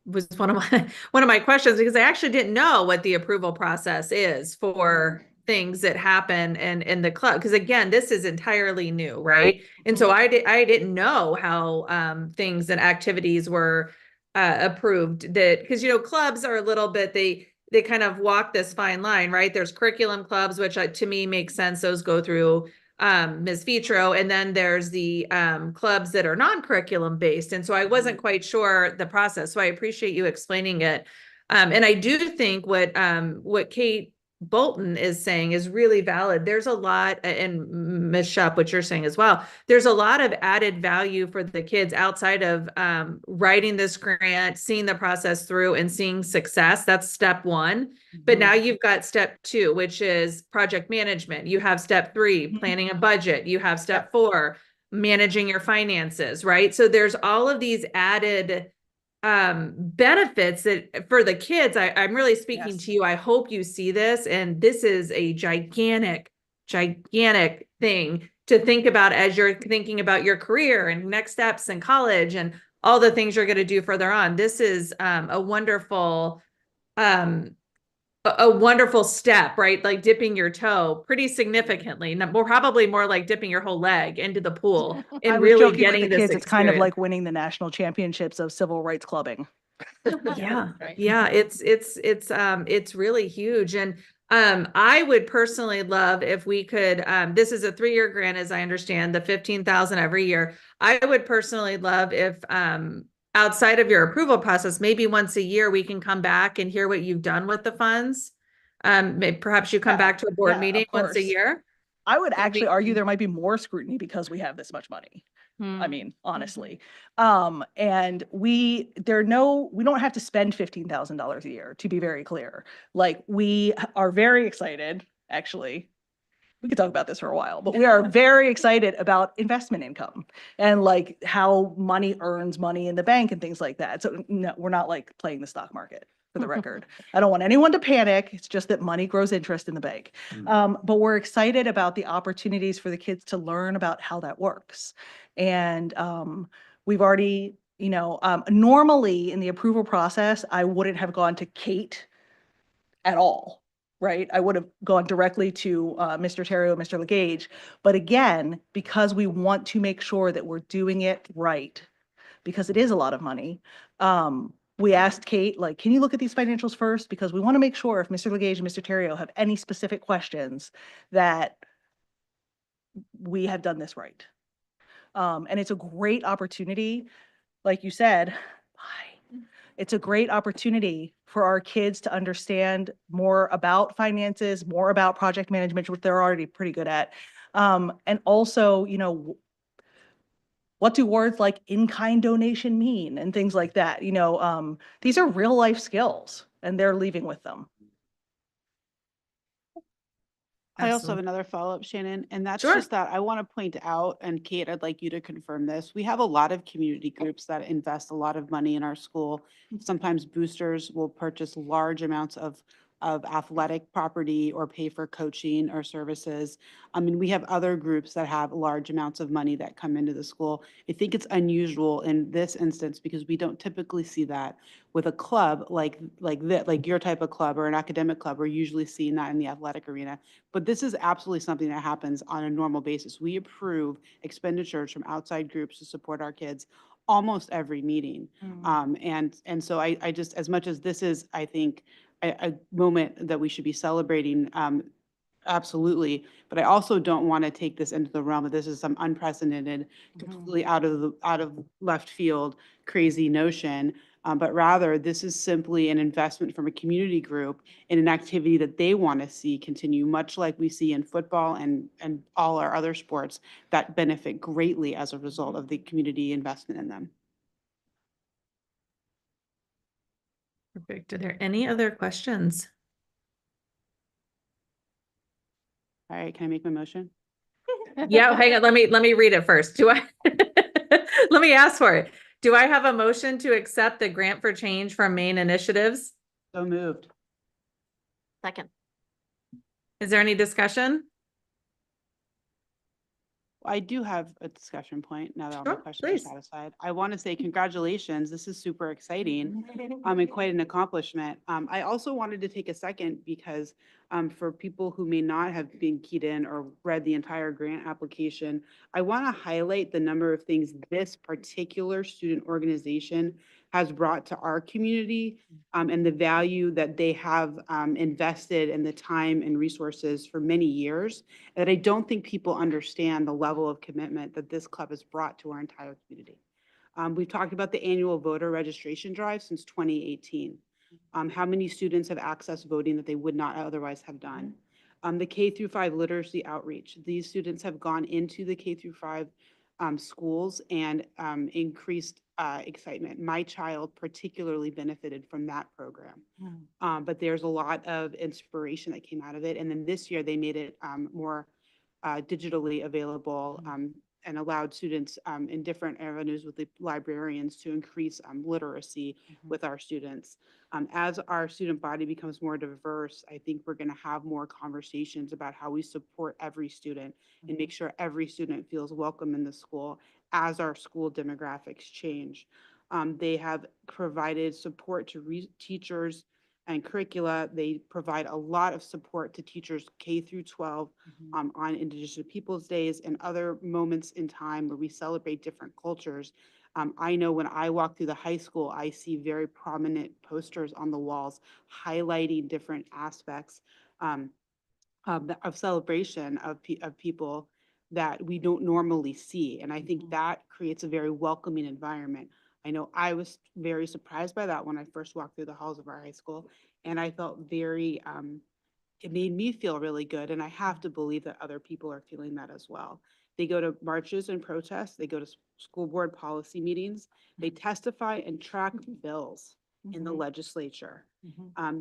was one of my questions, because I actually didn't know what the approval process is for things that happen in the club. Because again, this is entirely new, right? And so I didn't know how things and activities were approved, that because clubs are a little bit, they kind of walk this fine line, right? There's curriculum clubs, which to me makes sense. Those go through Ms. Vitro, and then there's the clubs that are non-curriculum based. And so I wasn't quite sure the process. So I appreciate you explaining it. And I do think what Kate Bolton is saying is really valid. There's a lot, and Ms. Shupp, what you're saying as well, there's a lot of added value for the kids outside of writing this grant, seeing the process through and seeing success. That's step one. But now you've got step two, which is project management. You have step three, planning a budget. You have step four, managing your finances, right? So there's all of these added benefits that for the kids. I'm really speaking to you. I hope you see this, and this is a gigantic thing to think about as you're thinking about your career and next steps in college and all the things you're going to do further on. This is a wonderful step, right? Like dipping your toe pretty significantly. Probably more like dipping your whole leg into the pool
I
and
was
really
joking with
getting
the
this
kids, it's kind of
experience.
like winning the national championships of civil rights clubbing.
Yeah. Yeah. It's really huge. And I would personally love if we could, this is a 3-year grant, as I understand, the $15,000 every year. I would personally love if, outside of your approval process, maybe once a year, we can come back and hear what you've done with the funds. Perhaps you come
Yeah,
back to a board
yeah, of
meeting once a
course.
year?
I would
Maybe.
actually argue there might be more scrutiny because we have this much money. I
Hmm.
mean, honestly. And we don't have to spend $15,000 a year, to be very clear. Like, we are very excited, actually. We could talk about this for a while, but we are very excited about investment income and like how money earns money in the bank and things like that. So no, we're not like playing the stock market, for the record. I don't want anyone to panic. It's just that money grows interest in the bank. But we're excited about the opportunities for the kids to learn about how that works. And we've already, normally in the approval process, I wouldn't have gone to Kate at all, right? I would have gone directly to Mr. Terrio, Mr. Legage. But again, because we want to make sure that we're doing it right, because it is a lot of money, we asked Kate, like, can you look at these financials first? Because we want to make sure if Mr. Legage and Mr. Terrio have any specific questions that we have done this right. And it's a great opportunity, like you said, it's a great opportunity for our kids to understand more about finances, more about project management, which they're already pretty good at. And also, what do words like in-kind donation mean and things like that? These are real life skills and they're leaving with them.
I also have another follow-up, Shannon, and that's
Sure.
just that I want to point out, and Kate, I'd like you to confirm this. We have a lot of community groups that invest a lot of money in our school. Sometimes boosters will purchase large amounts of athletic property or pay for coaching or services. I mean, we have other groups that have large amounts of money that come into the school. I think it's unusual in this instance because we don't typically see that with a club like your type of club or an academic club. We're usually seeing that in the athletic arena. But this is absolutely something that happens on a normal basis. We approve expenditures from outside groups to support our kids almost every meeting. And so I just, as much as this is, I think, a moment that we should be celebrating, absolutely. But I also don't want to take this into the realm that this is some unprecedented, completely out of left field, crazy notion. But rather, this is simply an investment from a community group in an activity that they want to see continue, much like we see in football and all our other sports that benefit greatly as a result of the community investment in them.
Perfect. Are there any other questions?
All right, can I make my motion?
Yeah, hang on. Let me read it first. Let me ask for it. Do I have a motion to accept the grant for change from Maine Initiatives?
So moved.
Second.
Is there any discussion?
I do have a discussion point now that all my
Sure,
questions
please.
are satisfied. I want to say congratulations. This is super exciting and quite an accomplishment. I also wanted to take a second because for people who may not have been keyed in or read the entire grant application, I want to highlight the number of things this particular student organization has brought to our community and the value that they have invested in the time and resources for many years. That I don't think people understand the level of commitment that this club has brought to our entire community. We've talked about the annual voter registration drive since 2018. How many students have accessed voting that they would not otherwise have done? The K-5 literacy outreach. These students have gone into the K-5 schools and increased excitement. My child particularly benefited from that program. But there's a lot of inspiration that came out of it. And then this year they made it more digitally available and allowed students in different avenues with the librarians to increase literacy with our students. As our student body becomes more diverse, I think we're going to have more conversations about how we support every student and make sure every student feels welcome in the school as our school demographics change. They have provided support to teachers and curricula. They provide a lot of support to teachers K through 12 on Indigenous Peoples Days and other moments in time where we celebrate different cultures. I know when I walk through the high school, I see very prominent posters on the walls highlighting different aspects of celebration of people that we don't normally see. And I think that creates a very welcoming environment. I know I was very surprised by that when I first walked through the halls of our high school, and I felt very it made me feel really good. And I have to believe that other people are feeling that as well. They go to marches and protests, they go to school board policy meetings, they testify and track bills in the legislature.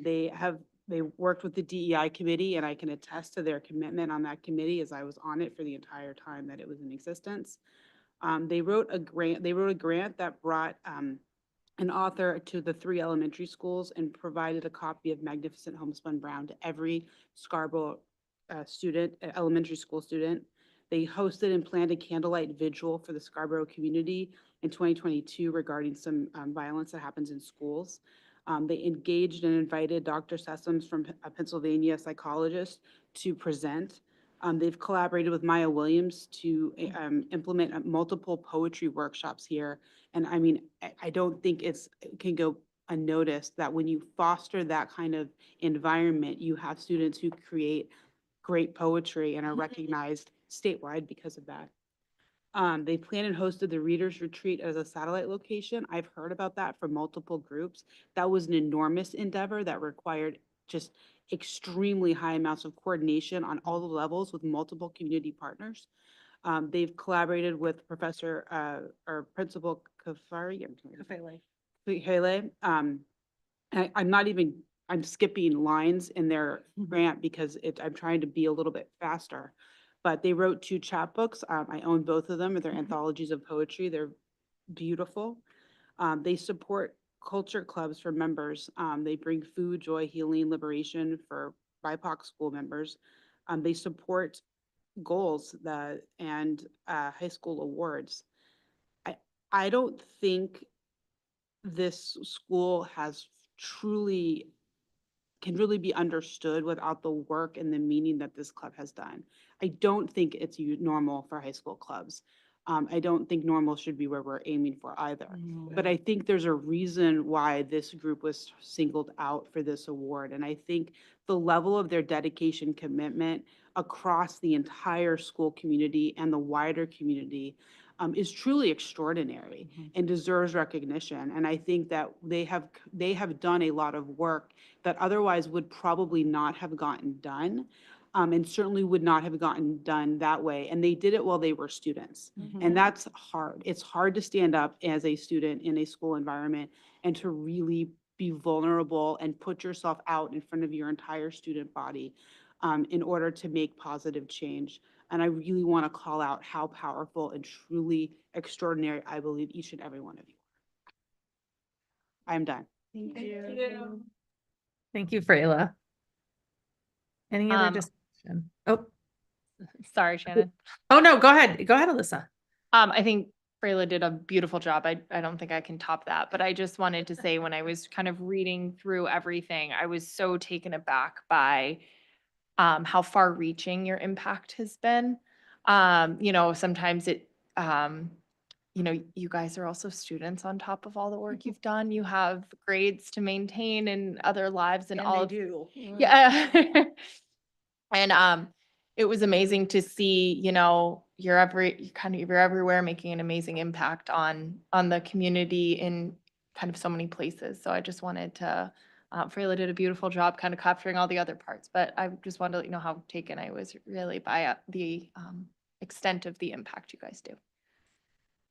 They worked with the DEI committee, and I can attest to their commitment on that committee, as I was on it for the entire time that it was in existence. They wrote a grant that brought an author to the 3 elementary schools and provided a copy of Magnificent Homespun Brown to every Scarborough elementary school student. They hosted and planned a candlelight vigil for the Scarborough community in 2022 regarding some violence that happens in schools. They engaged and invited Dr. Sessoms from Pennsylvania, psychologist, to present. They've collaborated with Maya Williams to implement multiple poetry workshops here. And I mean, I don't think it can go unnoticed that when you foster that kind of environment, you have students who create great poetry and are recognized statewide because of that. They planned and hosted the Readers Retreat as a satellite location. I've heard about that from multiple groups. That was an enormous endeavor that required just extremely high amounts of coordination on all the levels with multiple community partners. They've collaborated with or Principal Kafari. I'm skipping lines in their grant because I'm trying to be a little bit faster. But they wrote 2 chapbooks. I own both of them. They're anthologies of poetry. They're beautiful. They support culture clubs for members. They bring food, joy, healing, liberation for BIPOC school members. They support goals and high school awards. I don't think this school can really be understood without the work and the meaning that this club has done. I don't think it's normal for high school clubs. I don't think normal should be where we're aiming for either. But I think there's a reason why this group was singled out for this award. And I think the level of their dedication, commitment across the entire school community and the wider community is truly extraordinary and deserves recognition. And I think that they have done a lot of work that otherwise would probably not have gotten done, and certainly would not have gotten done that way. And they did it while they were students. And that's hard. It's hard to stand up as a student in a school environment and to really be vulnerable and put yourself out in front of your entire student body in order to make positive change. And I really want to call out how powerful and truly extraordinary I believe each and every one of you are. I am done.
Thank you. Thank you, Freyla. Any other discussion? Oh,
Sorry, Shannon.
oh no, go ahead. Go ahead, Alyssa.
I think Freyla did a beautiful job. I don't think I can top that, but I just wanted to say when I was kind of reading through everything, I was so taken aback by how far reaching your impact has been. Sometimes you guys are also students on top of all the work you've done. You have grades to maintain and other lives and all.
They do.
Yeah. And it was amazing to see, you're everywhere making an amazing impact on the community in kind of so many places. So I just wanted to, Freyla did a beautiful job kind of capturing all the other parts, but I just wanted to let you know how taken I was really by the extent of the impact you guys do.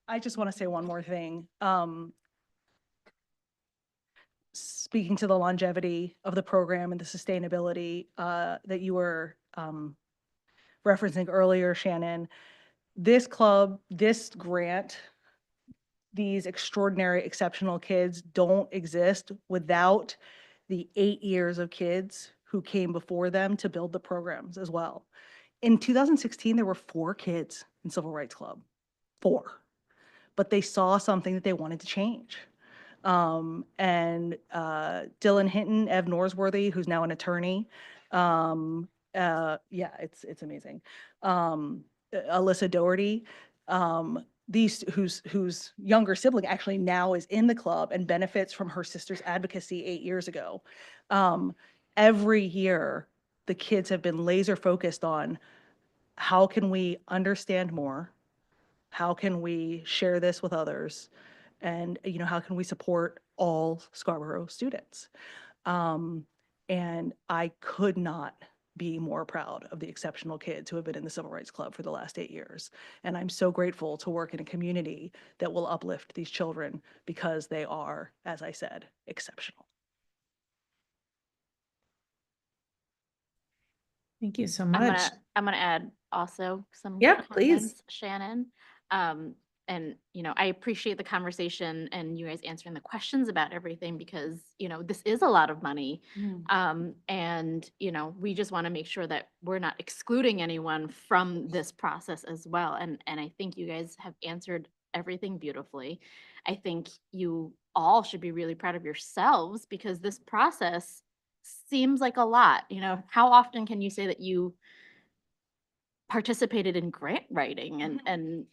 I just want to say one more thing. Speaking to the longevity of the program and the sustainability that you were referencing earlier, Shannon, this club, this grant, these extraordinary, exceptional kids don't exist without the 8 years of kids who came before them to build the programs as well. In 2016, there were 4 kids in Civil Rights Club, 4. But they saw something that they wanted to change. Dylan Hinton, Ev Norsworthy, who's now an attorney. It's amazing. Alyssa Doherty, whose younger sibling actually now is in the club and benefits from her sister's advocacy 8 years ago. Every year, the kids have been laser focused on how can we understand more? How can we share this with others? And, how can we support all Scarborough students? And I could not be more proud of the exceptional kids who have been in the Civil Rights Club for the last 8 years. And I'm so grateful to work in a community that will uplift these children because they are, as I said, exceptional.
Thank you so
I'm
much.
gonna add also some
Yeah, please.
comments, Shannon. And I appreciate the conversation and you guys answering the questions about everything because, this is a lot of money. And, we just want to make sure that we're not excluding anyone from this process as well. And I think you guys have answered everything beautifully. I think you all should be really proud of yourselves because this process seems like a lot. How often can you say that you participated in grant writing and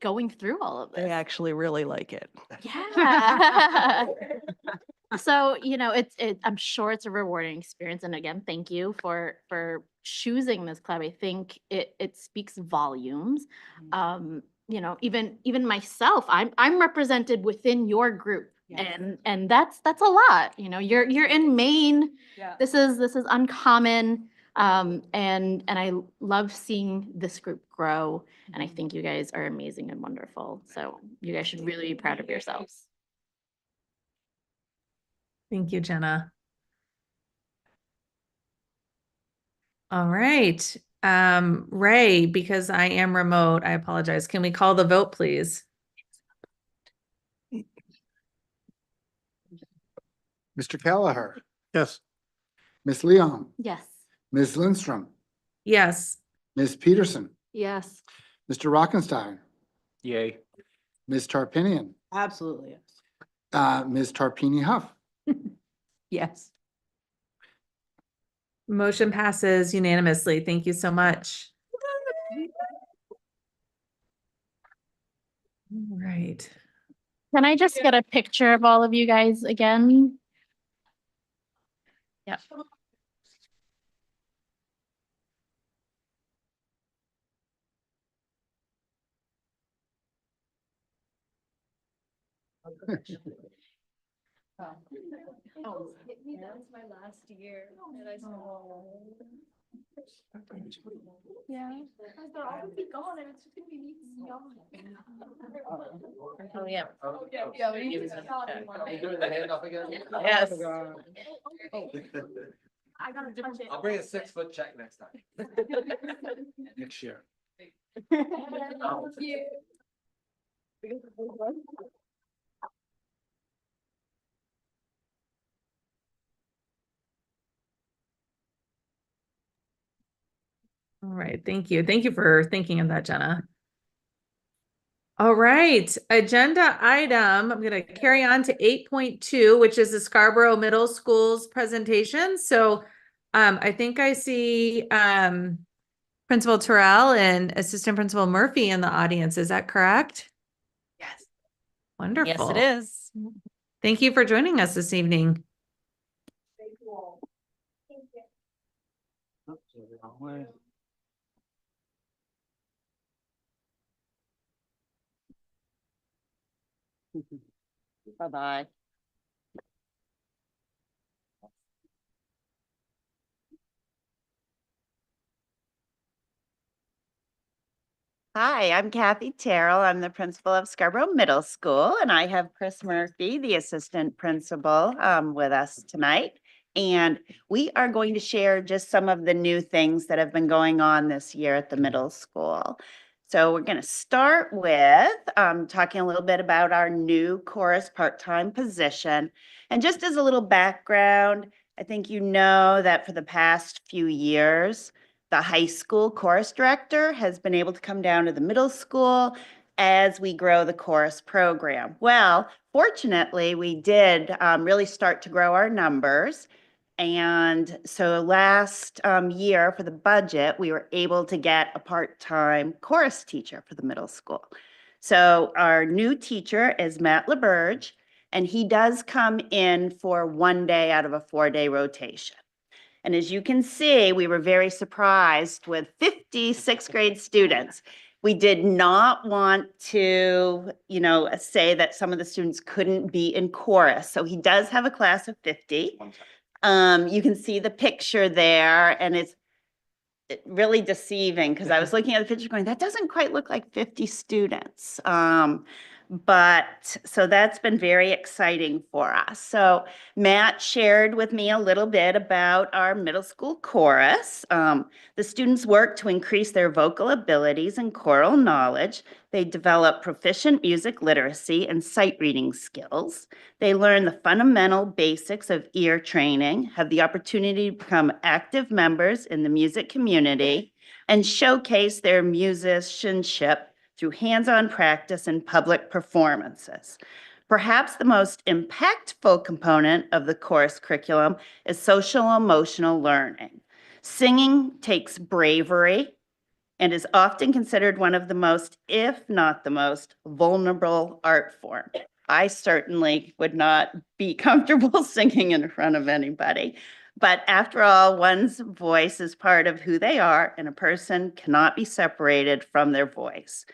going through all of
They
this?
actually really like it.
Yeah. So, I'm sure it's a rewarding experience. And again, thank you for choosing this club. I think it speaks volumes. Even myself, I'm represented within your group.
Yes.
And that's a lot. You're in Maine.
Yeah.
This is uncommon. And I love seeing this group grow. And I think you guys are amazing and wonderful. So you guys should really be proud of yourselves.
Thank you, Jenna. All right. Ray, because I am remote, I apologize. Can we call the vote, please?
Mr. Kelleher,
Yes.
Ms. Leon,
Yes.
Ms. Lindstrom,
Yes.
Ms. Peterson,
Yes.
Mr. Rockenstein,
Yay.
Ms. Tarpinian,
Absolutely, yes.
Ms. Tarpini Huff.
Yes.
Motion passes unanimously. Thank you so much. All right.
Can I just get a picture of all of you guys again? Yep.
That's my last year. And I
Yeah.
they're all gonna be gone and it's just gonna be me and y'all.
Oh, yeah.
Yeah, we need to tell everyone.
You doing the handoff again?
Yes.
I gotta touch it.
I'll bring a 6-foot check next time.
Next year.
Thank you.
All right. Thank you. Thank you for thinking of that, Jenna. All right. Agenda item. I'm going to carry on to 8.2, which is the Scarborough Middle School's presentation. So I think I see Principal Terrell and Assistant Principal Murphy in the audience. Is that correct?
Yes.
Wonderful.
Yes, it is.
Thank you for joining us this evening.
Bye-bye.
Hi, I'm Kathy Terrell. I'm the principal of Scarborough Middle School, and I have Chris Murphy, the assistant principal, with us tonight. And we are going to share just some of the new things that have been going on this year at the middle school. So we're going to start with talking a little bit about our new chorus part-time position. And just as a little background, I think you know that for the past few years, the high school chorus director has been able to come down to the middle school as we grow the chorus program. Well, fortunately, we did really start to grow our numbers. And so last year for the budget, we were able to get a part-time chorus teacher for the middle school. So our new teacher is Matt LaBerge, and he does come in for 1 day out of a 4-day rotation. And as you can see, we were very surprised with 50 sixth grade students. We did not want to, say that some of the students couldn't be in chorus. So he does have a class of 50. You can see the picture there, and it's really deceiving because I was looking at the picture going, that doesn't quite look like 50 students. But so that's been very exciting for us. So Matt shared with me a little bit about our middle school chorus. The students work to increase their vocal abilities and choral knowledge. They develop proficient music literacy and sight reading skills. They learn the fundamental basics of ear training, have the opportunity to become active members in the music community, and showcase their musicianship through hands-on practice and public performances. Perhaps the most impactful component of the chorus curriculum is social emotional learning. Singing takes bravery and is often considered one of the most, if not the most, vulnerable art form. I certainly would not be comfortable singing in front of anybody. But after all, one's voice is part of who they are, and a person cannot be separated from their voice.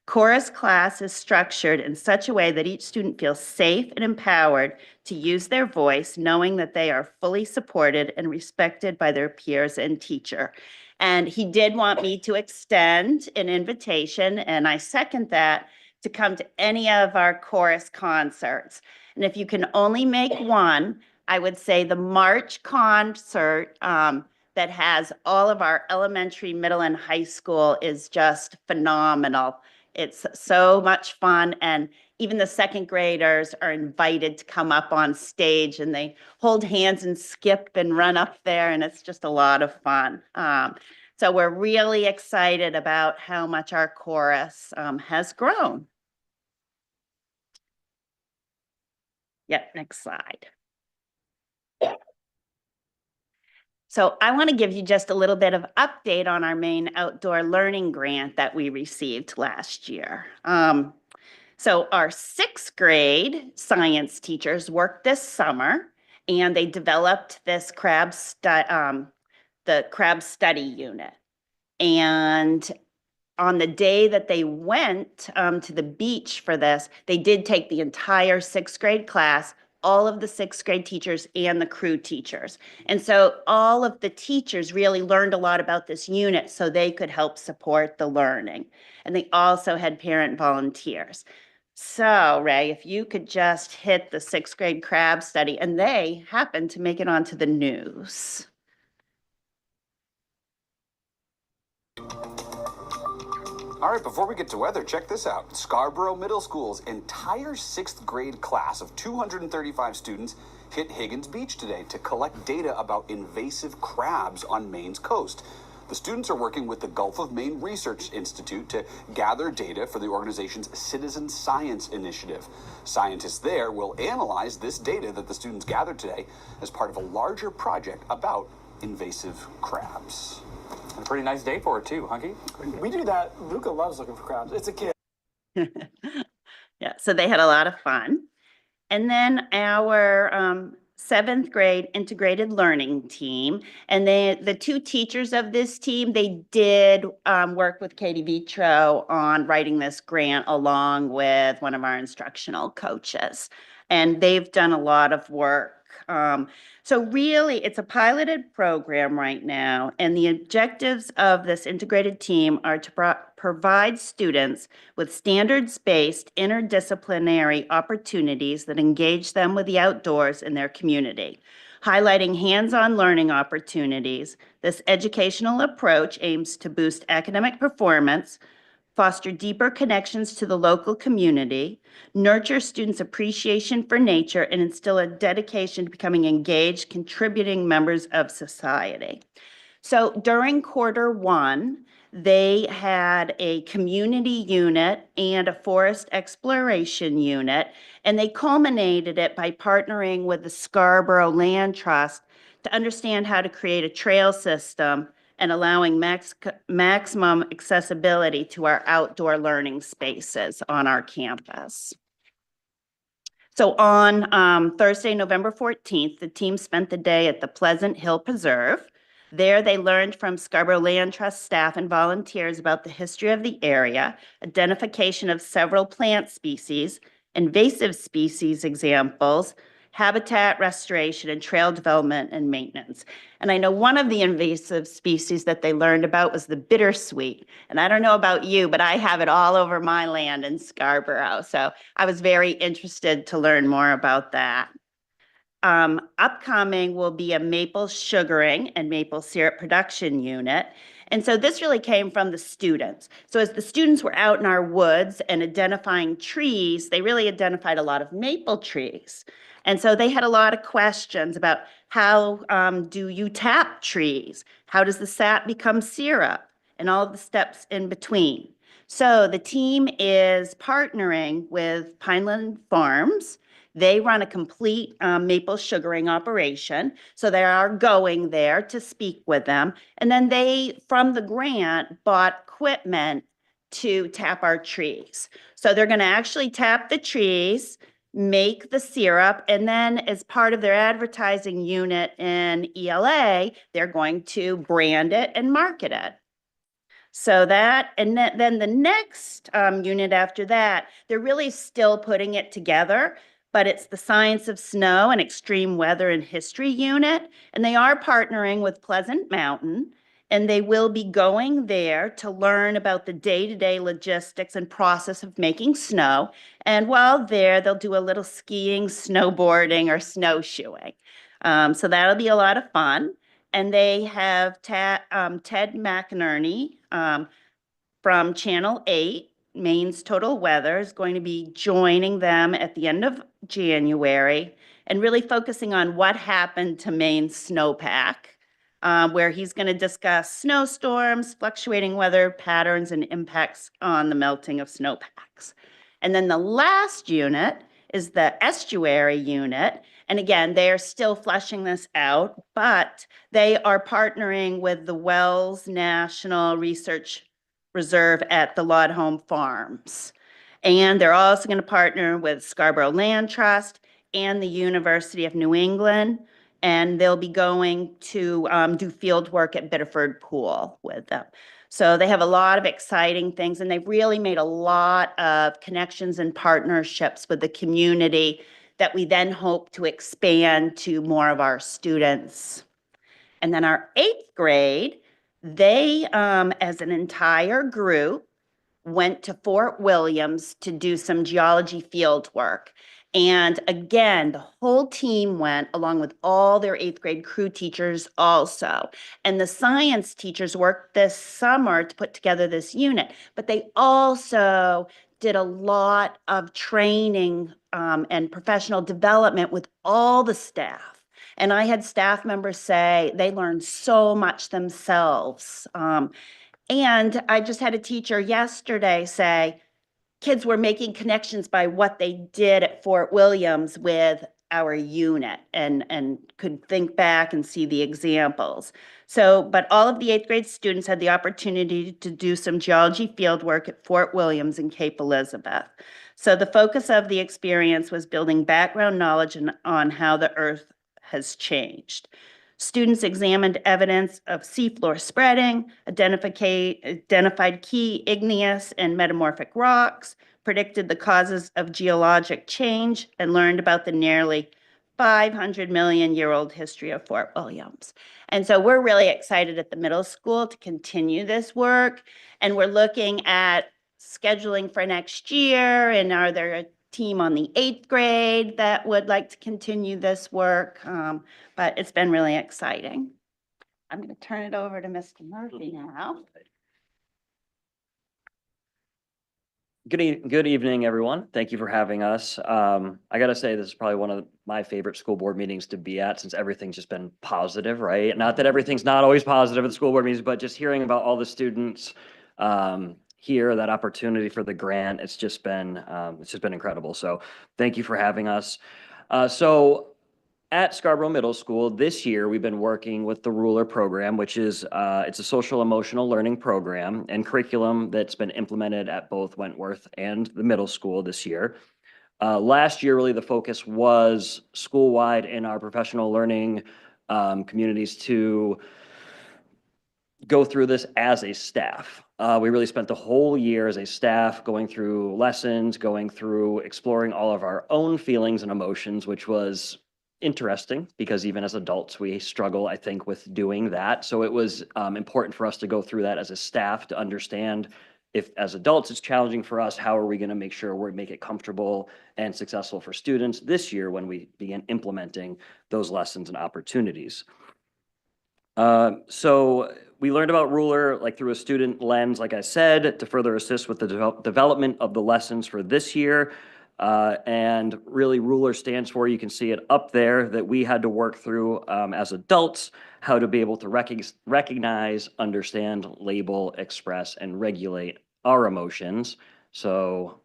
Chorus class is structured in such a way that each student feels safe and empowered to use their voice, knowing that they are fully supported and respected by their peers and teacher. And he did want me to extend an invitation, and I second that, to come to any of our chorus concerts. And if you can only make one, I would say the March concert that has all of our elementary, middle, and high school is just phenomenal. It's so much fun, and even the second graders are invited to come up on stage, and they hold hands and skip and run up there, and it's just a lot of fun. So we're really excited about how much our chorus has grown. Yep, next slide. So I want to give you just a little bit of update on our Maine Outdoor Learning Grant that we received last year. So our 6th grade science teachers worked this summer, and they developed this the crab study unit. And on the day that they went to the beach for this, they did take the entire 6th grade class, all of the 6th grade teachers and the crew teachers. And so all of the teachers really learned a lot about this unit so they could help support the learning. And they also had parent volunteers. So Ray, if you could just hit the 6th grade crab study, and they happened to make it onto the news.
All right, before we get to weather, check this out. Scarborough Middle School's entire 6th grade class of 235 students hit Higgins Beach today to collect data about invasive crabs on Maine's coast. The students are working with the Gulf of Maine Research Institute to gather data for the organization's Citizen Science Initiative. Scientists there will analyze this data that the students gathered today as part of a larger project about invasive crabs.
A pretty nice day for it too, Hunky.
We do that. Luca loves looking for crabs. It's a kid.
Yeah, so they had a lot of fun. And then our 7th grade integrated learning team, and the 2 teachers of this team, they did work with Katie Vitro on writing this grant along with one of our instructional coaches. And they've done a lot of work. So really, it's a piloted program right now, and the objectives of this integrated team are to provide students with standards-based interdisciplinary opportunities that engage them with the outdoors in their community. Highlighting hands-on learning opportunities, this educational approach aims to boost academic performance, foster deeper connections to the local community, nurture students' appreciation for nature, and instill a dedication to becoming engaged, contributing members of society. So during Q1, they had a community unit and a forest exploration unit, and they culminated it by partnering with the Scarborough Land Trust to understand how to create a trail system and allowing maximum accessibility to our outdoor learning spaces on our campus. So on Thursday, November 14th, the team spent the day at the Pleasant Hill Preserve. There, they learned from Scarborough Land Trust staff and volunteers about the history of the area, identification of several plant species, invasive species examples, habitat restoration, and trail development and maintenance. And I know one of the invasive species that they learned about was the bittersweet. And I don't know about you, but I have it all over my land in Scarborough. So I was very interested to learn more about that. Upcoming will be a maple sugaring and maple syrup production unit. And so this really came from the students. So as the students were out in our woods and identifying trees, they really identified a lot of maple trees. And so they had a lot of questions about how do you tap trees? How does the sap become syrup? And all of the steps in between. So the team is partnering with Pineland Farms. They run a complete maple sugaring operation. So they are going there to speak with them. And then they, from the grant, bought equipment to tap our trees. So they're going to actually tap the trees, make the syrup, and then as part of their advertising unit in ELA, they're going to brand it and market it. So that, and then the next unit after that, they're really still putting it together, but it's the Science of Snow and Extreme Weather and History unit, and they are partnering with Pleasant Mountain, and they will be going there to learn about the day-to-day logistics and process of making snow. And while there, they'll do a little skiing, snowboarding, or snowshoeing. So that'll be a lot of fun. And they have Ted McInerney from Channel 8, Maine's Total Weather, is going to be joining them at the end of January and really focusing on what happened to Maine's snowpack, where he's going to discuss snowstorms, fluctuating weather patterns, and impacts on the melting of snowpacks. And then the last unit is the estuary unit. And again, they are still fleshing this out, but they are partnering with the Wells National Research Reserve at the Laudholm Farms. And they're also going to partner with Scarborough Land Trust and the University of New England. And they'll be going to do field work at Biddeford Pool with them. So they have a lot of exciting things, and they've really made a lot of connections and partnerships with the community that we then hope to expand to more of our students. And then our 8th grade, they, as an entire group, went to Fort Williams to do some geology field work. And again, the whole team went along with all their 8th grade crew teachers also. And the science teachers worked this summer to put together this unit, but they also did a lot of training and professional development with all the staff. And I had staff members say they learned so much themselves. And I just had a teacher yesterday say, kids were making connections by what they did at Fort Williams with our unit and could think back and see the examples. So, but all of the 8th grade students had the opportunity to do some geology field work at Fort Williams and Cape Elizabeth. So the focus of the experience was building background knowledge on how the earth has changed. Students examined evidence of seafloor spreading, identified key igneous and metamorphic rocks, predicted the causes of geologic change, and learned about the nearly 500 million year old history of Fort Williams. And so we're really excited at the middle school to continue this work. And we're looking at scheduling for next year. And are there a team on the 8th grade that would like to continue this work? But it's been really exciting. I'm going to turn it over to Mr. Murphy now.
Good evening, everyone. Thank you for having us. I got to say, this is probably one of my favorite school board meetings to be at, since everything's just been positive, right? Not that everything's not always positive at the school board meetings, but just hearing about all the students here, that opportunity for the grant, it's just been incredible. So thank you for having us. So at Scarborough Middle School this year, we've been working with the Ruler program, which is it's a social emotional learning program and curriculum that's been implemented at both Wentworth and the middle school this year. Last year, really the focus was school-wide in our professional learning communities to go through this as a staff. We really spent the whole year as a staff going through lessons, going through exploring all of our own feelings and emotions, which was interesting because even as adults, we struggle, I think, with doing that. So it was important for us to go through that as a staff to understand if as adults it's challenging for us, how are we going to make sure we make it comfortable and successful for students this year when we begin implementing those lessons and opportunities. So we learned about Ruler like through a student lens, like I said, to further assist with the development of the lessons for this year. And really Ruler stands for, you can see it up there, that we had to work through as adults, how to be able to recognize, understand, label, express, and regulate our emotions. So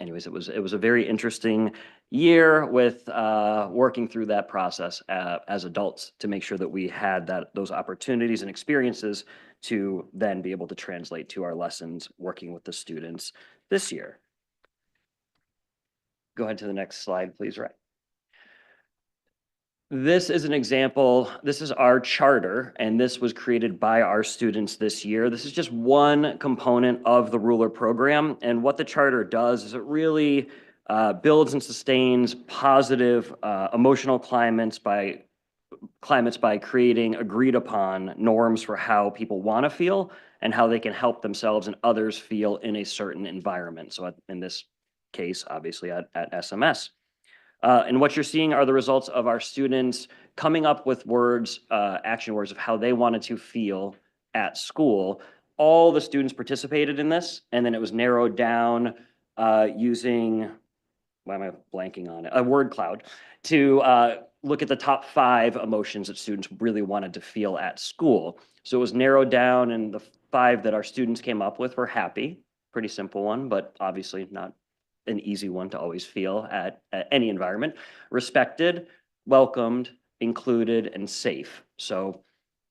anyways, it was a very interesting year with working through that process as adults to make sure that we had those opportunities and experiences to then be able to translate to our lessons working with the students this year. Go ahead to the next slide, please, Ray. This is an example. This is our charter, and this was created by our students this year. This is just one component of the Ruler program, and what the charter does is it really builds and sustains positive emotional climates by creating agreed upon norms for how people want to feel and how they can help themselves and others feel in a certain environment. So in this case, obviously at SMS. And what you're seeing are the results of our students coming up with words, action words of how they wanted to feel at school. All the students participated in this, and then it was narrowed down using, why am I blanking on it? A word cloud to look at the top 5 emotions that students really wanted to feel at school. So it was narrowed down, and the 5 that our students came up with were happy, pretty simple one, but obviously not an easy one to always feel at any environment. Respected, welcomed, included, and safe. So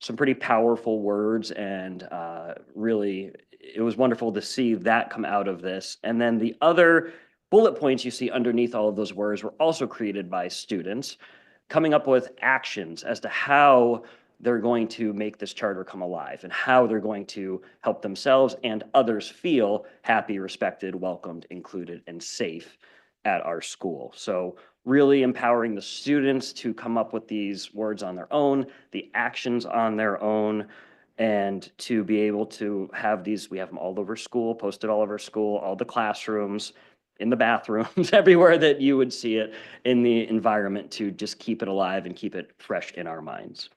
some pretty powerful words, and really, it was wonderful to see that come out of this. And then the other bullet points you see underneath all of those words were also created by students, coming up with actions as to how they're going to make this charter come alive and how they're going to help themselves and others feel happy, respected, welcomed, included, and safe at our school. So really empowering the students to come up with these words on their own, the actions on their own, and to be able to have these, we have them all over school, posted all over school, all the classrooms, in the bathrooms, everywhere that you would see it in the environment to just keep it alive and keep it fresh in our minds.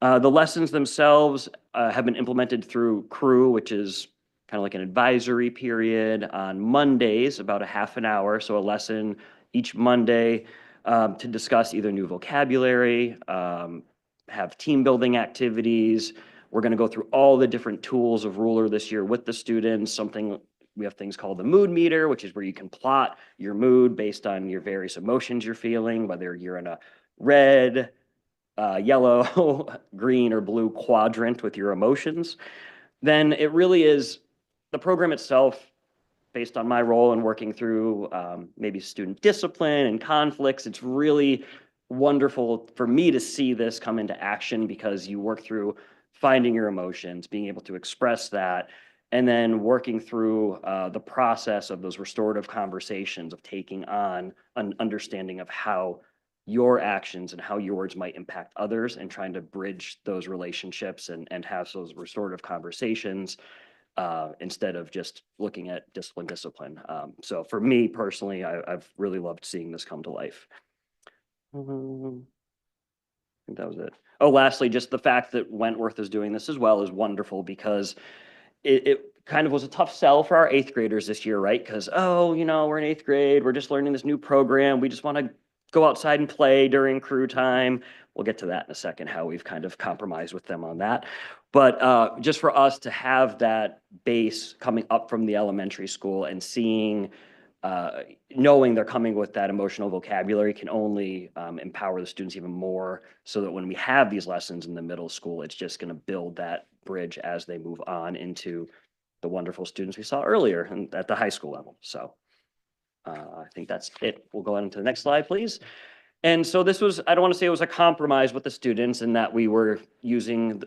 The lessons themselves have been implemented through CREW, which is kind of like an advisory period on Mondays, about a half an hour. So a lesson each Monday to discuss either new vocabulary, have team building activities. We're going to go through all the different tools of Ruler this year with the students. We have things called the mood meter, which is where you can plot your mood based on your various emotions you're feeling, whether you're in a red, yellow, green, or blue quadrant with your emotions. Then it really is the program itself, based on my role in working through maybe student discipline and conflicts. It's really wonderful for me to see this come into action because you work through finding your emotions, being able to express that, and then working through the process of those restorative conversations of taking on an understanding of how your actions and how your words might impact others and trying to bridge those relationships and have those restorative conversations instead of just looking at discipline. So for me personally, I've really loved seeing this come to life. I think that was it. Oh, lastly, just the fact that Wentworth is doing this as well is wonderful because it kind of was a tough sell for our 8th graders this year, right? Because, oh, we're in 8th grade, we're just learning this new program, we just want to go outside and play during CREW time. We'll get to that in a second, how we've kind of compromised with them on that. But just for us to have that base coming up from the elementary school and seeing, knowing they're coming with that emotional vocabulary can only empower the students even more so that when we have these lessons in the middle school, it's just going to build that bridge as they move on into the wonderful students we saw earlier and at the high school level. So I think that's it. We'll go on to the next slide, please. And so this was, I don't want to say it was a compromise with the students in that we were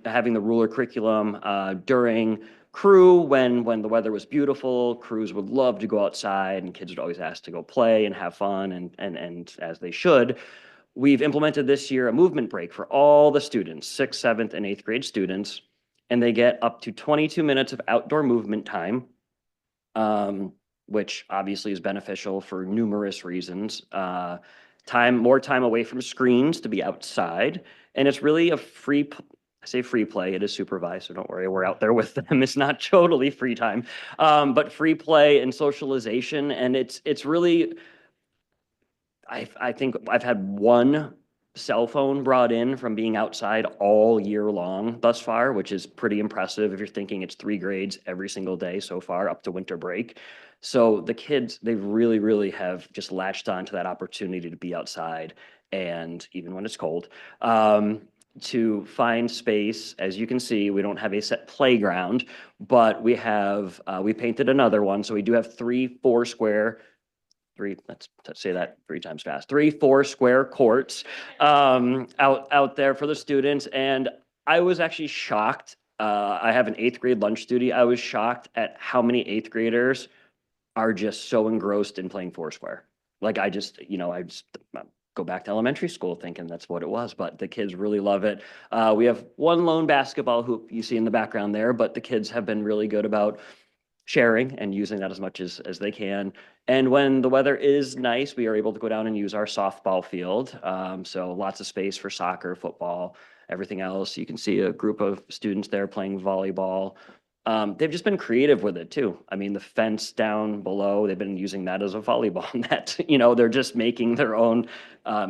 having the Ruler curriculum during CREW when the weather was beautiful. Crews would love to go outside and kids would always ask to go play and have fun and as they should. we've implemented this year a movement break for all the students, 6th, 7th, and 8th grade students, and they get up to 22 minutes of outdoor movement time, which obviously is beneficial for numerous reasons. More time away from screens to be outside, and it's really a I say free play, it is supervised, so don't worry, we're out there with them. It's not totally free time, but free play and socialization. And it's really, I think I've had one cell phone brought in from being outside all year long thus far, which is pretty impressive if you're thinking it's 3 grades every single day so far up to winter break. So the kids, they really, really have just latched on to that opportunity to be outside, and even when it's cold, to find space. As you can see, we don't have a set playground, but we have, we painted another one. So we do have 3 4-square, let's say that 3 times fast, 3 4-square courts out there for the students. And I was actually shocked. I have an 8th grade lunch duty. I was shocked at how many 8th graders are just so engrossed in playing Foursquare. Like I just go back to elementary school thinking that's what it was, but the kids really love it. We have one lone basketball hoop you see in the background there, but the kids have been really good about sharing and using that as much as they can. And when the weather is nice, we are able to go down and use our softball field. So lots of space for soccer, football, everything else. You can see a group of students there playing volleyball. They've just been creative with it too. I mean, the fence down below, they've been using that as a volleyball net. They're just making their own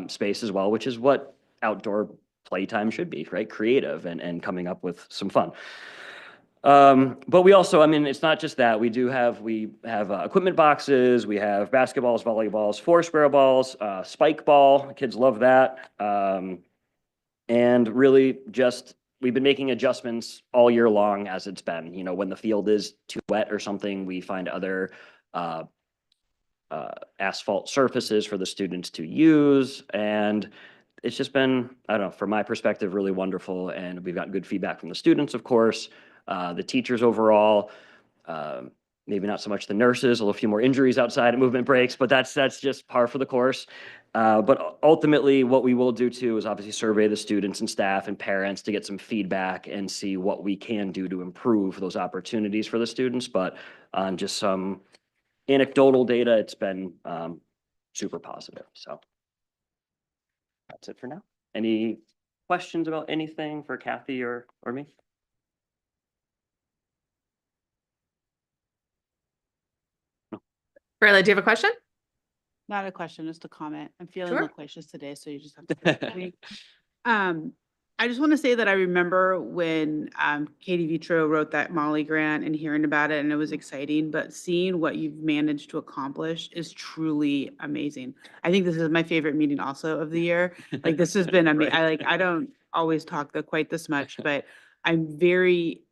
space as well, which is what outdoor playtime should be, right? Creative and coming up with some fun. But we also, I mean, it's not just that. We have equipment boxes, we have basketballs, volleyballs, Foursquare balls, spike ball. Kids love that. And really just, we've been making adjustments all year long as it's been. When the field is too wet or something, we find other asphalt surfaces for the students to use. And it's just been, I don't know, from my perspective, really wonderful. And we've got good feedback from the students, of course, the teachers overall, maybe not so much the nurses, a few more injuries outside at movement breaks, but that's just par for the course. But ultimately, what we will do too is obviously survey the students and staff and parents to get some feedback and see what we can do to improve those opportunities for the students. But on just some anecdotal data, it's been super positive. So that's it for now. Any questions about anything for Kathy or me?
Carla, do you have a question?
Not a question, just a comment. I'm feeling
Sure.
loquacious today, so you just have to bear with me. I just want to say that I remember when Katie Vitro wrote that Molly grant and hearing about it, and it was exciting, but seeing what you've managed to accomplish is truly amazing. I think this is my favorite meeting also of the year. Like, this has been amazing. I don't always talk quite this much, but I'm very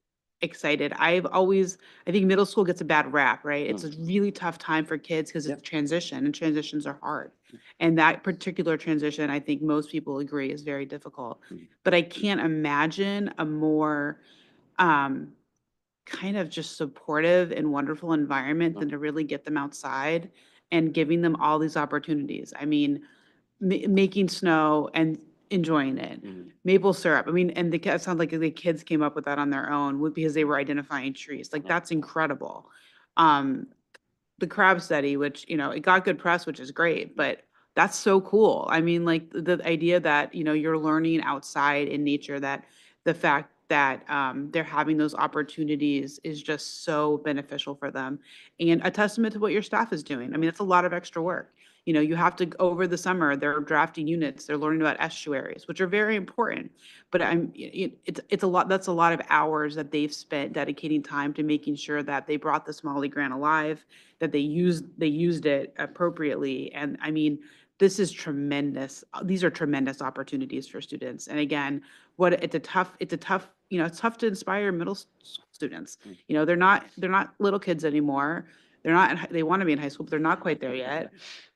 excited. I think middle school gets a bad rap, right? It's a really tough time for kids because it's transition, and transitions are hard. And that particular transition, I think most people agree, is very difficult. But I can't imagine a more kind of just supportive and wonderful environment than to really get them outside and giving them all these opportunities. I mean, making snow and enjoying it. Maple syrup. I mean, and it sounds like the kids came up with that on their own because they were identifying trees. Like, that's incredible. The crab study, which, it got good press, which is great, but that's so cool. I mean, like, the idea that, you're learning outside in nature, that the fact that they're having those opportunities is just so beneficial for them, and a testament to what your staff is doing. I mean, it's a lot of extra work. You have to, over the summer, they're drafting units, they're learning about estuaries, which are very important. But it's a lot, that's a lot of hours that they've spent dedicating time to making sure that they brought the Smalley grant alive, that they used it appropriately. And I mean, this is tremendous. These are tremendous opportunities for students. And again, it's tough, it's tough to inspire middle school students. They're not little kids anymore. They want to be in high school, but they're not quite there yet.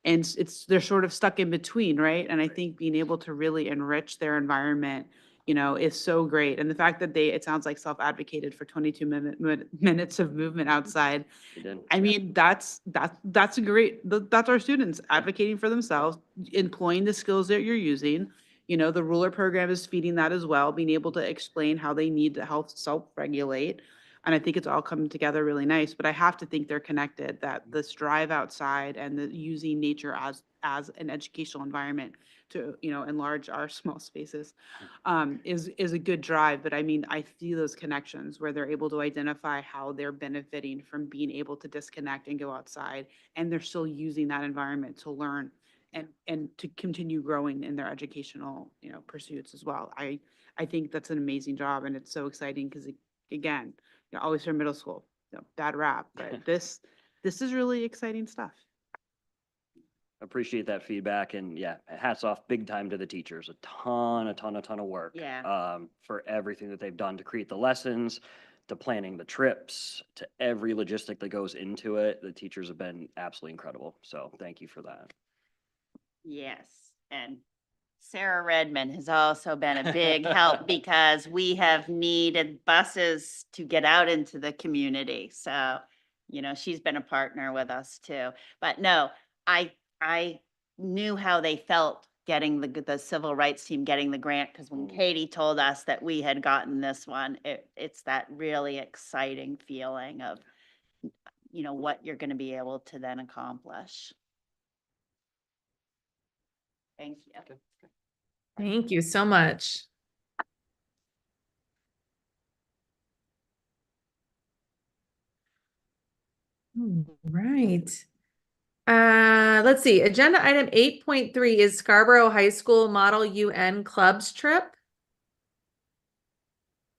And they're sort of stuck in between, right? And I think being able to really enrich their environment is so great. And the fact that it sounds like self-advocated for 22 minutes of movement outside.
You did.
I mean, that's a great, that's our students advocating for themselves, employing the skills that you're using. The ruler program is feeding that as well, being able to explain how they need to help self-regulate. And I think it's all coming together really nice, but I have to think they're connected, that this drive outside and the using nature as an educational environment to, enlarge our small spaces, is a good drive. But I mean, I see those connections where they're able to identify how they're benefiting from being able to disconnect and go outside, and they're still using that environment to learn and to continue growing in their educational, pursuits as well. I think that's an amazing job, and it's so exciting because, again, always from middle school, bad rap, but this is really exciting stuff.
Appreciate that feedback, and yeah, hats off big time to the teachers. A ton of work.
Yeah.
For everything that they've done to create the lessons, to planning the trips, to every logistic that goes into it. The teachers have been absolutely incredible. So thank you for that.
Yes, and Sarah Redmond has also been a big help because we have needed buses to get out into the community. So, she's been a partner with us too. But no, I knew how they felt getting the civil rights team getting the grant, because when Katie told us that we had gotten this one, it's that really exciting feeling of, what you're going to be able to then accomplish. Thank you.
Thank you so much. Right. Let's see. Agenda item 8.3 is Scarborough High School Model UN Clubs trip.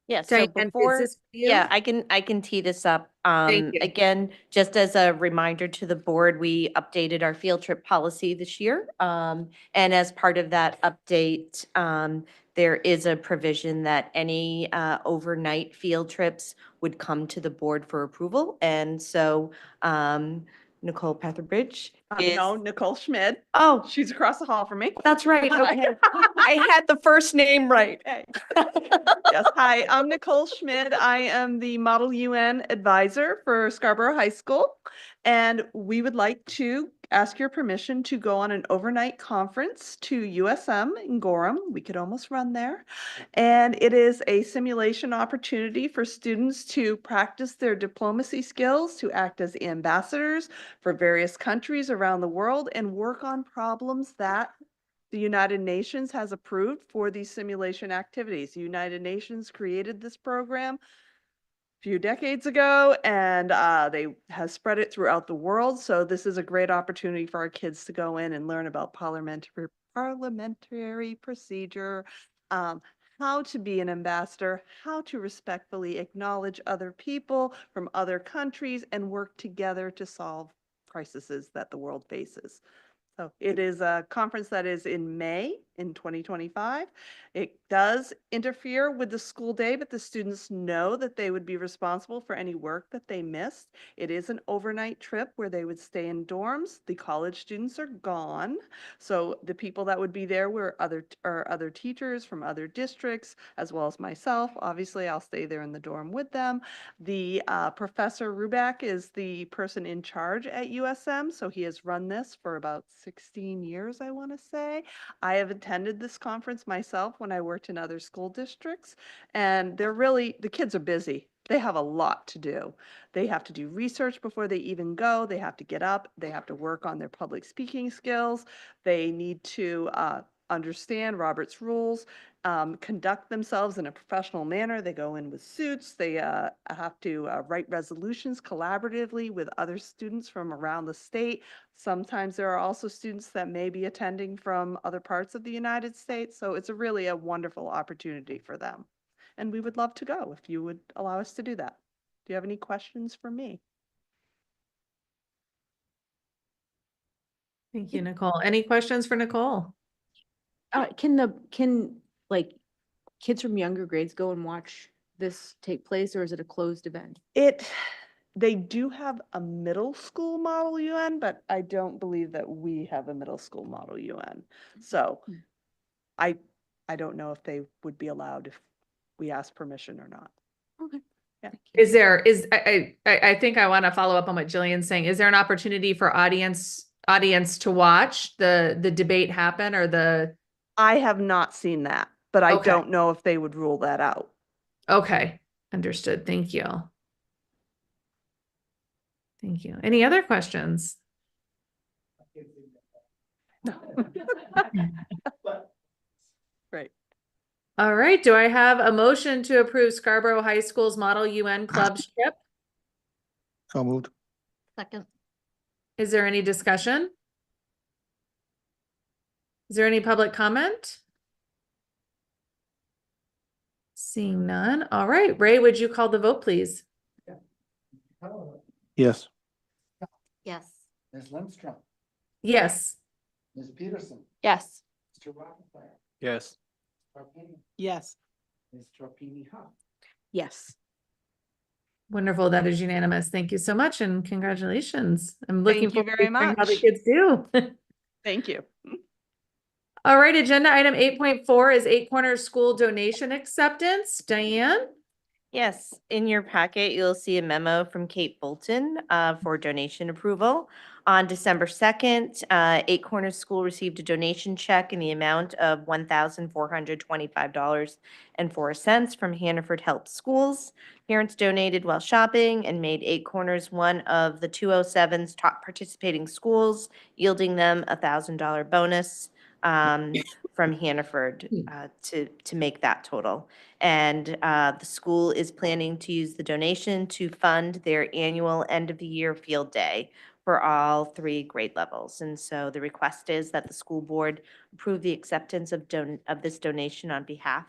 Yeah, so
Diane, is
before,
this for you?
yeah, I can tee this up.
Thank you.
Again, just as a reminder to the board, we updated our field trip policy this year. And as part of that update, there is a provision that any overnight field trips would come to the board for approval. And so Nicole Petherbridge is.
No, Nicole Schmid.
Oh,
She's across the hall from me.
that's right. Okay. I had the first name right.
Yes, hi, I'm Nicole Schmid. I am the Model UN advisor for Scarborough High School. And we would like to ask your permission to go on an overnight conference to USM in Gorham. We could almost run there. And it is a simulation opportunity for students to practice their diplomacy skills, to act as ambassadors for various countries around the world and work on problems that the United Nations has approved for these simulation activities. The United Nations created this program a few decades ago, and they have spread it throughout the world. So this is a great opportunity for our kids to go in and learn about parliamentary procedure, how to be an ambassador, how to respectfully acknowledge other people from other countries and work together to solve crises that the world faces. So it is a conference that is in May in 2025. It does interfere with the school day, but the students know that they would be responsible for any work that they missed. It is an overnight trip where they would stay in dorms. The college students are gone. So the people that would be there were other teachers from other districts, as well as myself. Obviously, I'll stay there in the dorm with them. The Professor Ruback is the person in charge at USM. So he has run this for about 16 years, I want to say. I have attended this conference myself when I worked in other school districts, and the kids are busy. They have a lot to do. They have to do research before they even go. They have to get up. They have to work on their public speaking skills. They need to understand Robert's rules, conduct themselves in a professional manner. They go in with suits. They have to write resolutions collaboratively with other students from around the state. Sometimes there are also students that may be attending from other parts of the United States. So it's really a wonderful opportunity for them. And we would love to go if you would allow us to do that. Do you have any questions for me?
Thank you, Nicole. Any questions for Nicole?
Can kids from younger grades go and watch this take place, or is it a closed event?
They do have a middle school Model UN, but I don't believe that we have a middle school Model UN. So I don't know if they would be allowed if we asked permission or not.
Okay.
Yeah.
I think I want to follow up on what Jillian's saying. Is there an opportunity for audience to watch the debate happen or the?
I have not seen that, but I
Okay.
don't know if they would rule that out.
Okay, understood. Thank you. Thank you. Any other questions?
Great.
All right, do I have a motion to approve Scarborough High School's Model UN Clubs trip?
So moved.
Second.
Is there any discussion? Is there any public comment? Seeing none. All right, Ray, would you call the vote, please?
Yes.
Yes.
Ms. Lindstrom,
Yes.
Ms. Peterson,
Yes.
Mr. Rockenfire,
Yes.
Tarpini,
Yes.
Ms. Tarpini Huff.
Yes.
Wonderful. That is unanimous. Thank you so much and congratulations. I'm looking
Thank you
forward
very
to hearing how the
much.
kids do.
Thank you.
All right, agenda item 8.4 is Eight Corners School donation acceptance. Diane?
Yes, in your packet, you'll see a memo from Kate Bolton for donation approval. On December 2nd, Eight Corners School received a donation check in the amount of $1,425.04 from Hannaford Help Schools. Parents donated while shopping and made Eight Corners one of the 207's top participating schools, yielding them a $1,000 bonus from Hannaford to make that total. And the school is planning to use the donation to fund their annual end-of-the-year field day for all 3 grade levels. And so the request is that the school board approve the acceptance of this donation on behalf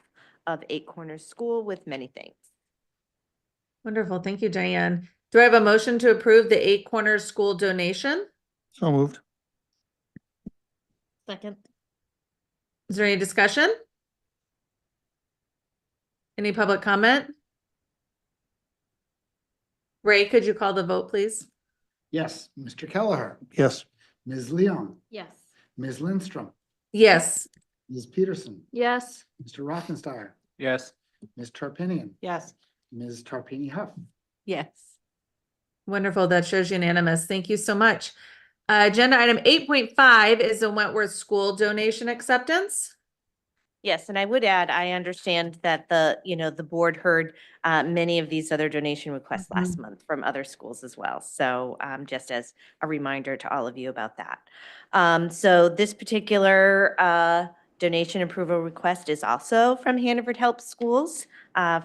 of Eight Corners School with many thanks.
Wonderful. Thank you, Diane. Do I have a motion to approve the Eight Corners School donation?
So moved.
Second.
Is there any discussion? Any public comment? Ray, could you call the vote, please?
Yes. Mr. Kelleher,
Yes.
Ms. Leon,
Yes.
Ms. Lindstrom,
Yes.
Ms. Peterson,
Yes.
Mr. Rockenstein,
Yes.
Ms. Tarpinian,
Yes.
Ms. Tarpini Huff.
Yes.
Wonderful. That shows unanimous. Thank you so much. Agenda item 8.5 is the Wentworth School donation acceptance.
Yes, and I would add, I understand that the board heard many of these other donation requests last month from other schools as well. So just as a reminder to all of you about that. So this particular donation approval request is also from Hannaford Help Schools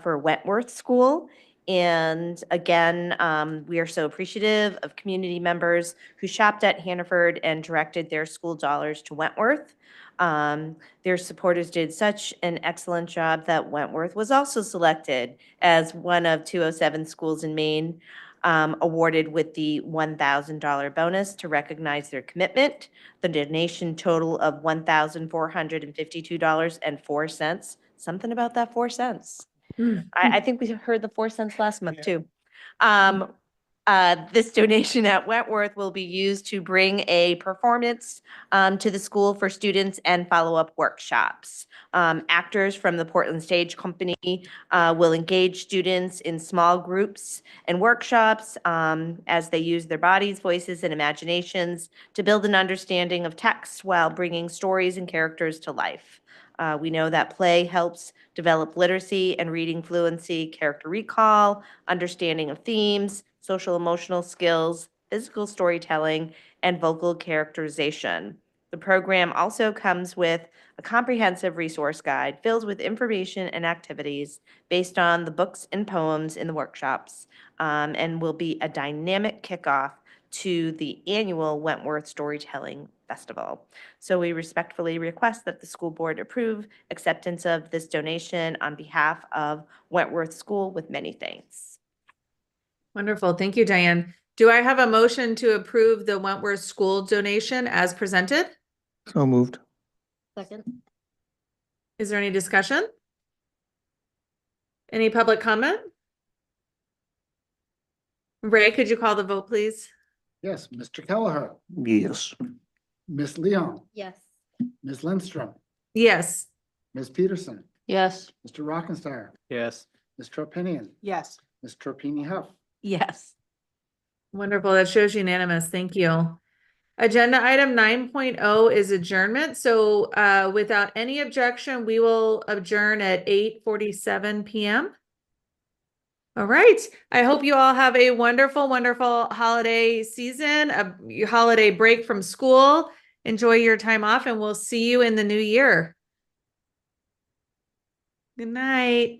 for Wentworth School. And again, we are so appreciative of community members who shopped at Hannaford and directed their school dollars to Wentworth. Their supporters did such an excellent job that Wentworth was also selected as one of 207 schools in Maine awarded with the $1,000 bonus to recognize their commitment. The donation total of $1,452.04. Something about that 4 cents. I think we heard the 4 cents last month too. This donation at Wentworth will be used to bring a performance to the school for students and follow-up workshops. Actors from the Portland Stage Company will engage students in small groups and workshops as they use their bodies, voices, and imaginations to build an understanding of text while bringing stories and characters to life. We know that play helps develop literacy and reading fluency, character recall, understanding of themes, social emotional skills, physical storytelling, and vocal characterization. The program also comes with a comprehensive resource guide filled with information and activities based on the books and poems in the workshops, and will be a dynamic kickoff to the annual Wentworth Storytelling Festival. So we respectfully request that the school board approve acceptance of this donation on behalf of Wentworth School with many thanks.
Wonderful. Thank you, Diane. Do I have a motion to approve the Wentworth School donation as presented?
So moved.
Second.
Is there any discussion? Any public comment? Ray, could you call the vote, please?
Yes. Mr. Kelleher,
Yes.
Ms. Leon,
Yes.
Ms. Lindstrom,
Yes.
Ms. Peterson,
Yes.
Mr. Rockenstein,
Yes.
Ms. Tarpinian,
Yes.
Ms. Tarpini Huff.
Yes.
Wonderful. That shows unanimous. Thank you. Agenda item 9.0 is adjournment. So without any objection, we will adjourn at 8:47 p.m. All right. I hope you all have a wonderful, wonderful holiday season, a holiday break from school. Enjoy your time off, and we'll see you in the new year. Good night.